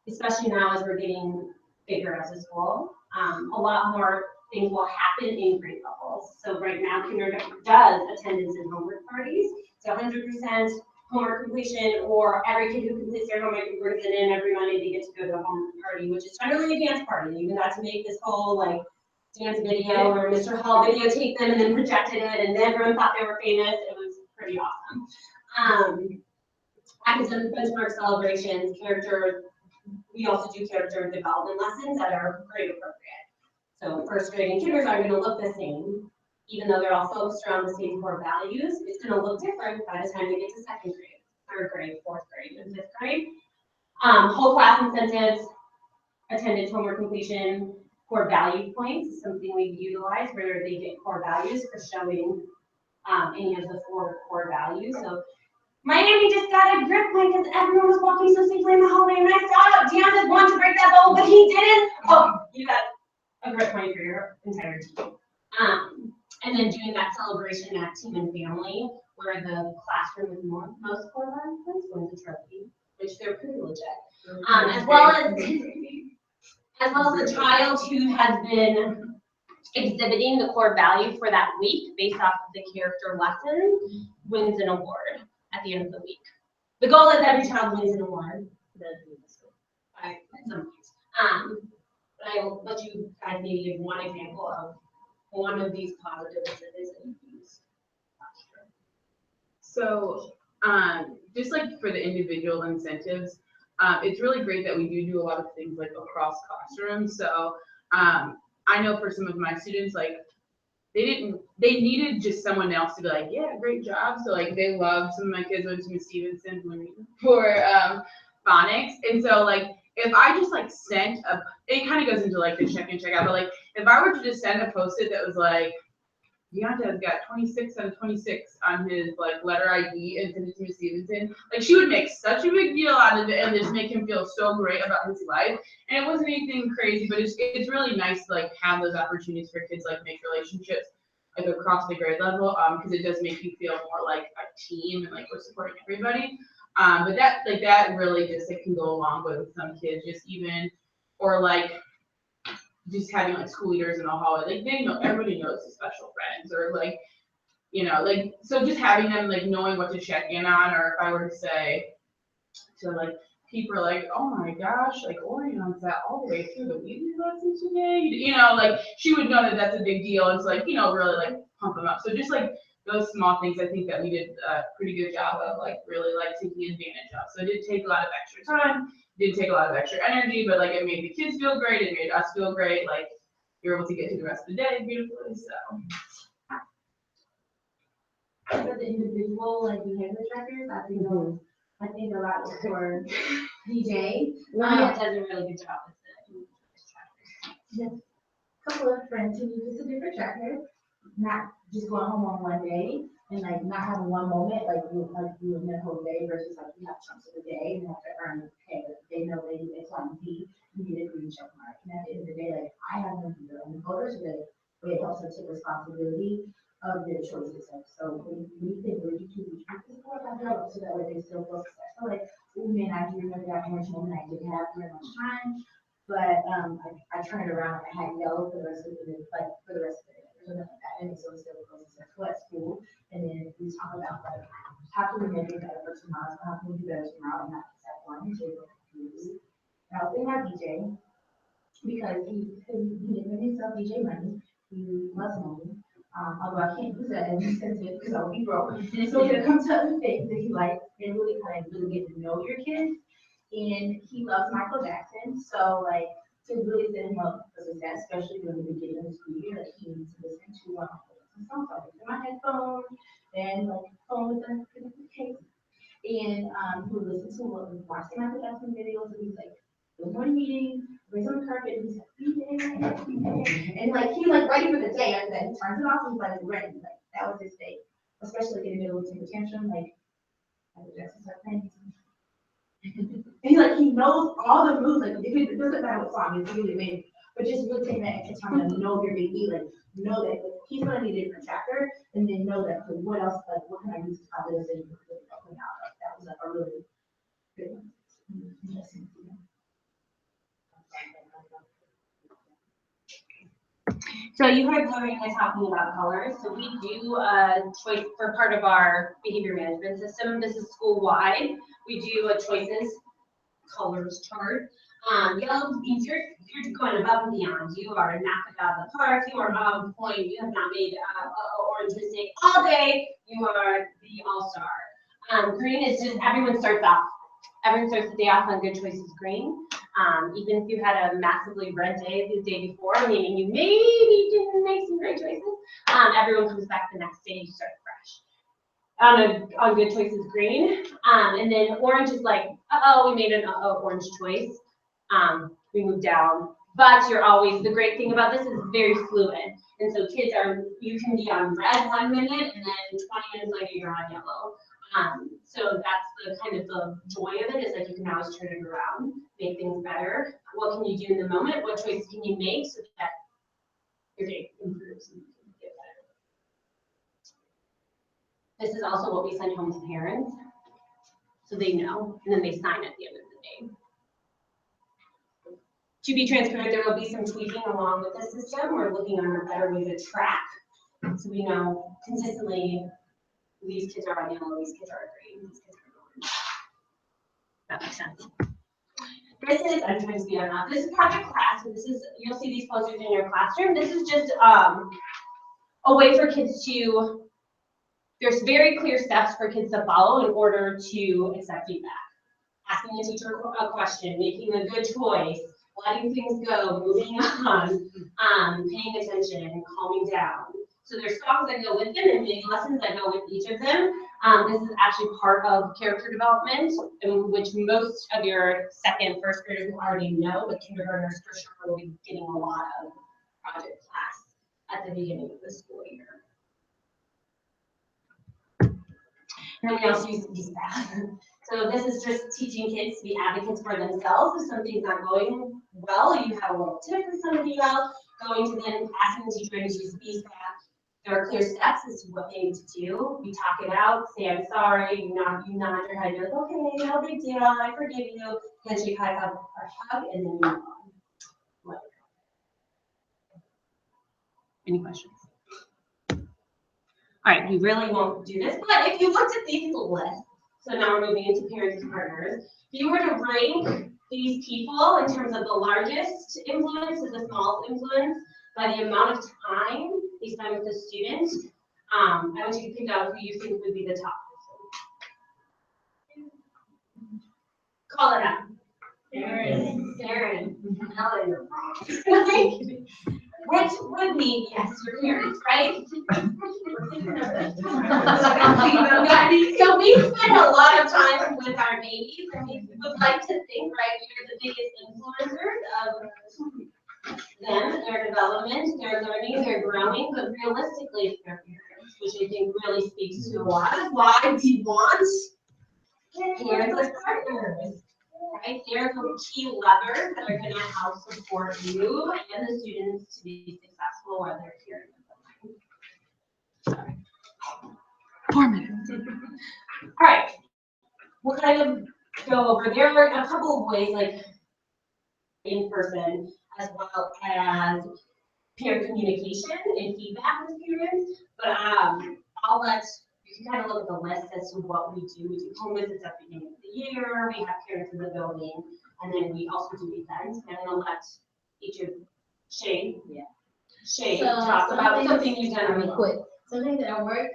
especially now as we're getting bigger as a school, a lot more things will happen in grade levels. So right now, kindergarten does attendance and homework parties. So 100% homework completion, or every kid who completes their homework and brings it in every Monday, they get to go to a homework party, which is generally a dance party. You got to make this whole like dance video where Mr. Hall videotaped them and then projected it, and everyone thought they were famous. It was pretty awesome. Academic benchmark celebrations, we also do character development lessons that are grade appropriate. So first grade and kindergarten are going to look the same, even though they're all focused around the same core values. It's going to look different by the time they get to second grade, third grade, fourth grade, and fifth grade. Whole class incentives, attendance, homework completion, core value points, something we've utilized where they get core values for showing any of the 4 core values. So Miami just got a grip point because everyone was walking so safely in the hallway, and I saw Deon just wanted to break that ball, but he didn't. Oh, you got a grip point for your entire team. And then doing that celebration at team and family, where the classroom with most core value points wins a trophy, which they're pretty legit. As well as the child who has been exhibiting the core value for that week based off of the character lesson wins an award at the end of the week. The goal is every child wins an award. At some point. But I will let you guys maybe give one example of one of these positive incentives that you've used. So, just like for the individual incentives, it's really great that we do a lot of things like across classrooms. So, I know for some of my students, like they needed just someone else to be like, yeah, great job. So like they loved, some of my kids went to Miss Stevenson for phonics. And so like, if I just like sent it kind of goes into like the check in, check out, but like if I were to just send a post-it that was like, Deonta's got 26 out of 26 on his like letter ID and send it to Miss Stevenson, like she would make such a big deal out of it and just make him feel so great about his life. And it wasn't anything crazy, but it's really nice to like have those opportunities for kids like make relationships like across the grade level, because it does make you feel more like a team and like we're supporting everybody. But that really just it can go along with some kids, just even or like just having like school leaders in the hallway, like they know everybody knows the special friends or like, you know, like so just having them like knowing what to check in on, or if I were to say to like people are like, oh my gosh, like Orion sat all the way through the weekly lesson today, you know, like she would know that that's a big deal. It's like, you know, really like pump them up. So just like those small things, I think that we did a pretty good job of like really like taking advantage of. So it did take a lot of extra time. Did take a lot of extra energy, but like it made the kids feel great, it made us feel great, like you're able to get to the rest of the day beautifully, so. For the individual, like behavior trackers, I think a lot for DJ. Maria does a really good job with it. A couple of friends who use a different tracker, not just going home on one day and like not having one moment, like you in the whole day versus like you have chunks of the day and you have to earn pay. They know they do X, Y, and Z. You need a green check mark. And at the end of the day, like I have them do their own voters, but it helps them take responsibility of their choices. Like, so when you think we're you support that girl, so that way they still feel successful. Like, man, I do remember that orange moment I did have during lunchtime, but I turned around and I had yellow for the rest of the day, like for the rest of the day. Something like that, and so it's still successful at school. And then we talk about like how can we make it better for tomorrow? How can we do better tomorrow? And not just that one day we're confused. And I was thinking about DJ because he didn't himself DJ money. He loves money. Although I can't use that as an incentive because I'll be broke. So he'll come to other things that he likes and really kind of really get to know your kids. And he loves Michael Jackson, so like to really set him up for success, especially during the beginning of the school year, like he needs to listen to songs. So I put my headphones and like phone with the case, and he would listen to watch the Michael Jackson videos, and he's like, "Good morning, meeting." Raise on the carpet, and he's like, "Be there," and like he's like ready for the day. After that, he turns it off, and he's like ready. Like that was his day, especially in the middle of the tantrum, like Michael Jackson started playing. And he knows all the moves, like it doesn't matter what song, it's really amazing. But just really taking that extra time to know your baby, like know that he's gonna need a different chapter, and then know that okay, what else, like what can I use to positive and helping out. Like, that was like a really good one. So you heard Lorena talking about colors. So we do a choice for part of our behavior management system. This is school-wide. We do a choices colors chart. Yellow means you're going above and beyond. You are knocked out of the park. You are on point. You have not made orange mistake all day. You are the all-star. Green is just everyone starts the day off on good choices green. Even if you had a massively red day the day before, meaning you maybe didn't make some great choices, everyone comes back the next day and you start fresh. On good choices green. And then orange is like, we made an orange choice. We moved down. But you're always, the great thing about this is very fluid. And so kids you can be on red 1 minute and then 20 minutes later you're on yellow. So that's the kind of the joy of it, is like you can always turn it around, make things better. What can you do in the moment? What choices can you make so that your day improves and you can get better? This is also what we send home to parents, so they know, and then they sign at the end of the day. To be transparent, there will be some tweaking along with the system. We're looking on a better way to track, so we know consistently these kids are on yellow, these kids are green, these kids are orange. That makes sense. This is, I'm trying to speed on that. This is Project Class. So this is, you'll see these posters in your classroom. This is just a way for kids to there's very clear steps for kids to follow in order to accept feedback. Asking the teacher a question, making a good choice, letting things go, moving on, paying attention, calming down. So there's songs that go with them and mini lessons that go with each of them. This is actually part of character development, in which most of your second, first graders will already know, but kindergartners for sure will be getting a lot of project class at the beginning of the school year. And then we also use DSAT. So this is just teaching kids to be advocates for themselves. If something's not going well, you have a little tip for somebody else, going to them, asking the teacher to use DSAT. There are clear steps as to what they need to do. You talk it out, say, I'm sorry, you nod your head, you're like, okay, no big deal, I forgive you. Handshake, high five, or hug, and then you move on. Any questions? All right, we really won't do this, but if you looked at these lists, so now we're moving into parents and partners. If you were to rank these people in terms of the largest influence to the smallest influence by the amount of time they spend with the student, I want you to pick out who you think would be the top person. Call it out. Aaron. Ellen, you're wrong. Which would be, yes, your parents, right? So we spend a lot of time with our babies, and we would like to think, right, we're the biggest influencers of them, their development, their learning, their growing, but realistically, it's their parents, which I think really speaks to a lot of why we want parents as partners. Right, they're the key levers that are going to help support you and the students to be successful while they're here. Sorry. 4 minutes. All right, we'll kind of go over. There are a couple of ways, like in person, as well as peer communication and feedback with parents. But I'll let you can kind of look at the list as to what we do. We do home visits at the beginning of the year. We have parents in the building, and then we also do events. And I'm gonna let each of Shay talk about something you've done really quick. Something that I worked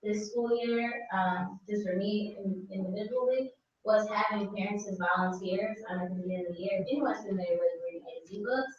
this school year, just for me individually, was having parents as volunteers at the beginning of the year. If anyone's familiar with reading AZ books,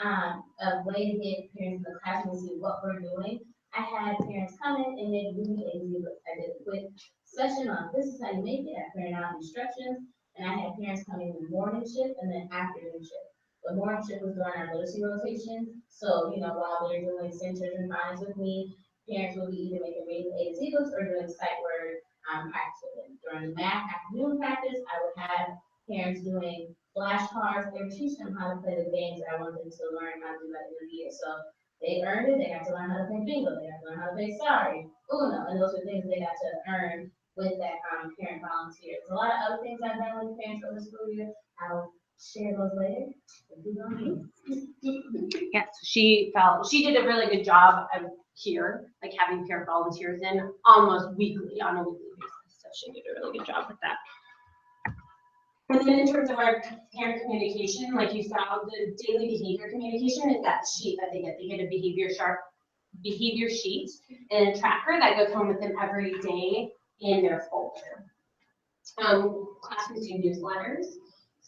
a way to get parents in the classroom to see what we're doing. I had parents come in and they'd read me AZ books. I did a quick session on this is how you make it. I printed out instructions, and I had parents come in the morning shift and then afternoon shift. The morning shift was during our literacy rotation, so while they're doing centers and finds with me, parents will be either making reading AZ books or doing sight word practice with them. During the math afternoon practice, I would have parents doing flashcards. They would teach them how to play the games that I wanted them to learn how to do by the end of the year. So they earned it. They got to learn how to play bingo. They got to learn how to play sorry, Uno, and those are things they got to earn with that parent volunteer. There's a lot of other things I've done with parents over the school year. I'll share those later. Yeah, so she did a really good job of here, like having parent volunteers in almost weekly, on a weekly basis. So she did a really good job with that. And then in terms of our parent communication, like you saw, the daily behavior communication is that sheet that they get. They get a behavior sheet and a tracker that goes home with them every day in their folder. Classrooms do newsletters.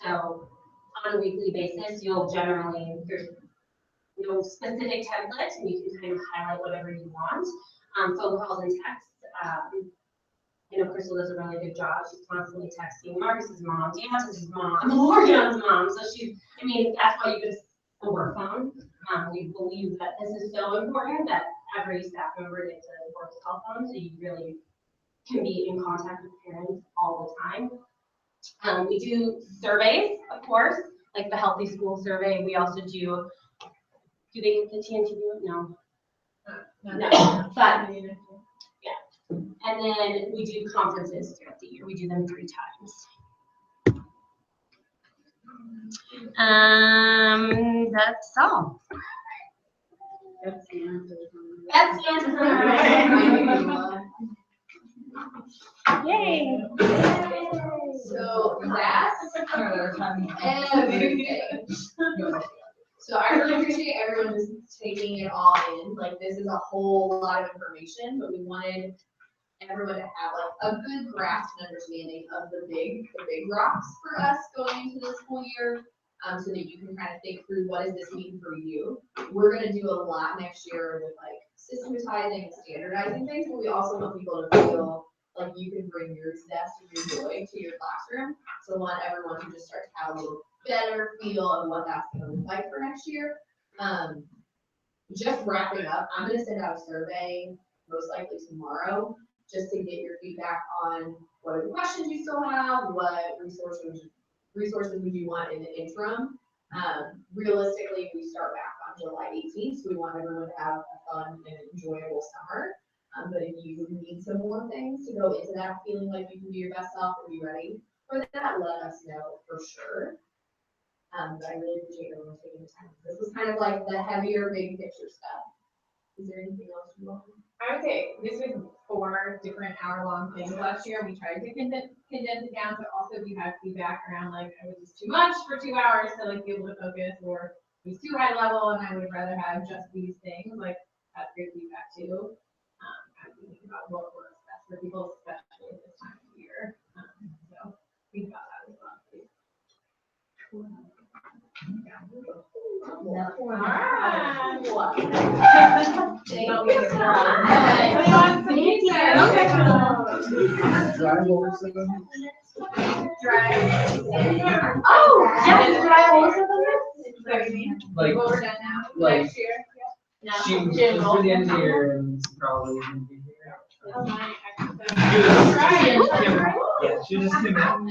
So on a weekly basis, there's no specific template, and you can kind of highlight whatever you want. Phone calls and texts. Crystal does a really good job. She's constantly texting Marcus's mom, Deanna's mom, Morgan's mom. So that's why you get a work phone. We believe that this is so important that every staff member gets a work cell phone, so you really can be in contact with parents all the time. We do surveys, of course, like the Healthy School Survey. We also do they get the TNT? No. No. But and then we do conferences throughout the year. We do them 3 times. That's all. That's the answer. Yay! So that's everything. So So I really appreciate everyone just taking it all in. Like, this is a whole lot of information, but we wanted everyone to have like a good grasp and understanding of the big rocks for us going into this school year. So that you can kind of think through what does this mean for you. We're gonna do a lot next year with like systematizing and standardizing things, but we also want people to feel like you can bring your zest and your joy to your classroom. So I want everyone to just start to have a little better feel of what that's gonna look like for next year. Just wrapping up, I'm gonna send out a survey most likely tomorrow, just to get your feedback on what are the questions you still have, what resources would you want in the interim. Realistically, we start back on July 18th, so we want everyone to have a fun and enjoyable summer. But if you need some more things to go into that feeling like you can do your best self and be ready for that, let us know for sure. But I really appreciate everyone taking the time. This was kind of like the heavier, big picture stuff. Is there anything else you want? I would say this was 4 different hour-long things last year. We tried to condense it down, but also we had feedback around like it was just too much for 2 hours to like be able to focus, or it was too high level and I would rather have just these things. Like, that's great feedback too. As we think about what works best for people, especially at this time of year. So think about that as well, please. Drive over to them. Oh, yeah, drive also Like, What we're done now, like- next year. she was through the end of the year and probably wouldn't be here. Oh, my, I- Yeah, she just came in on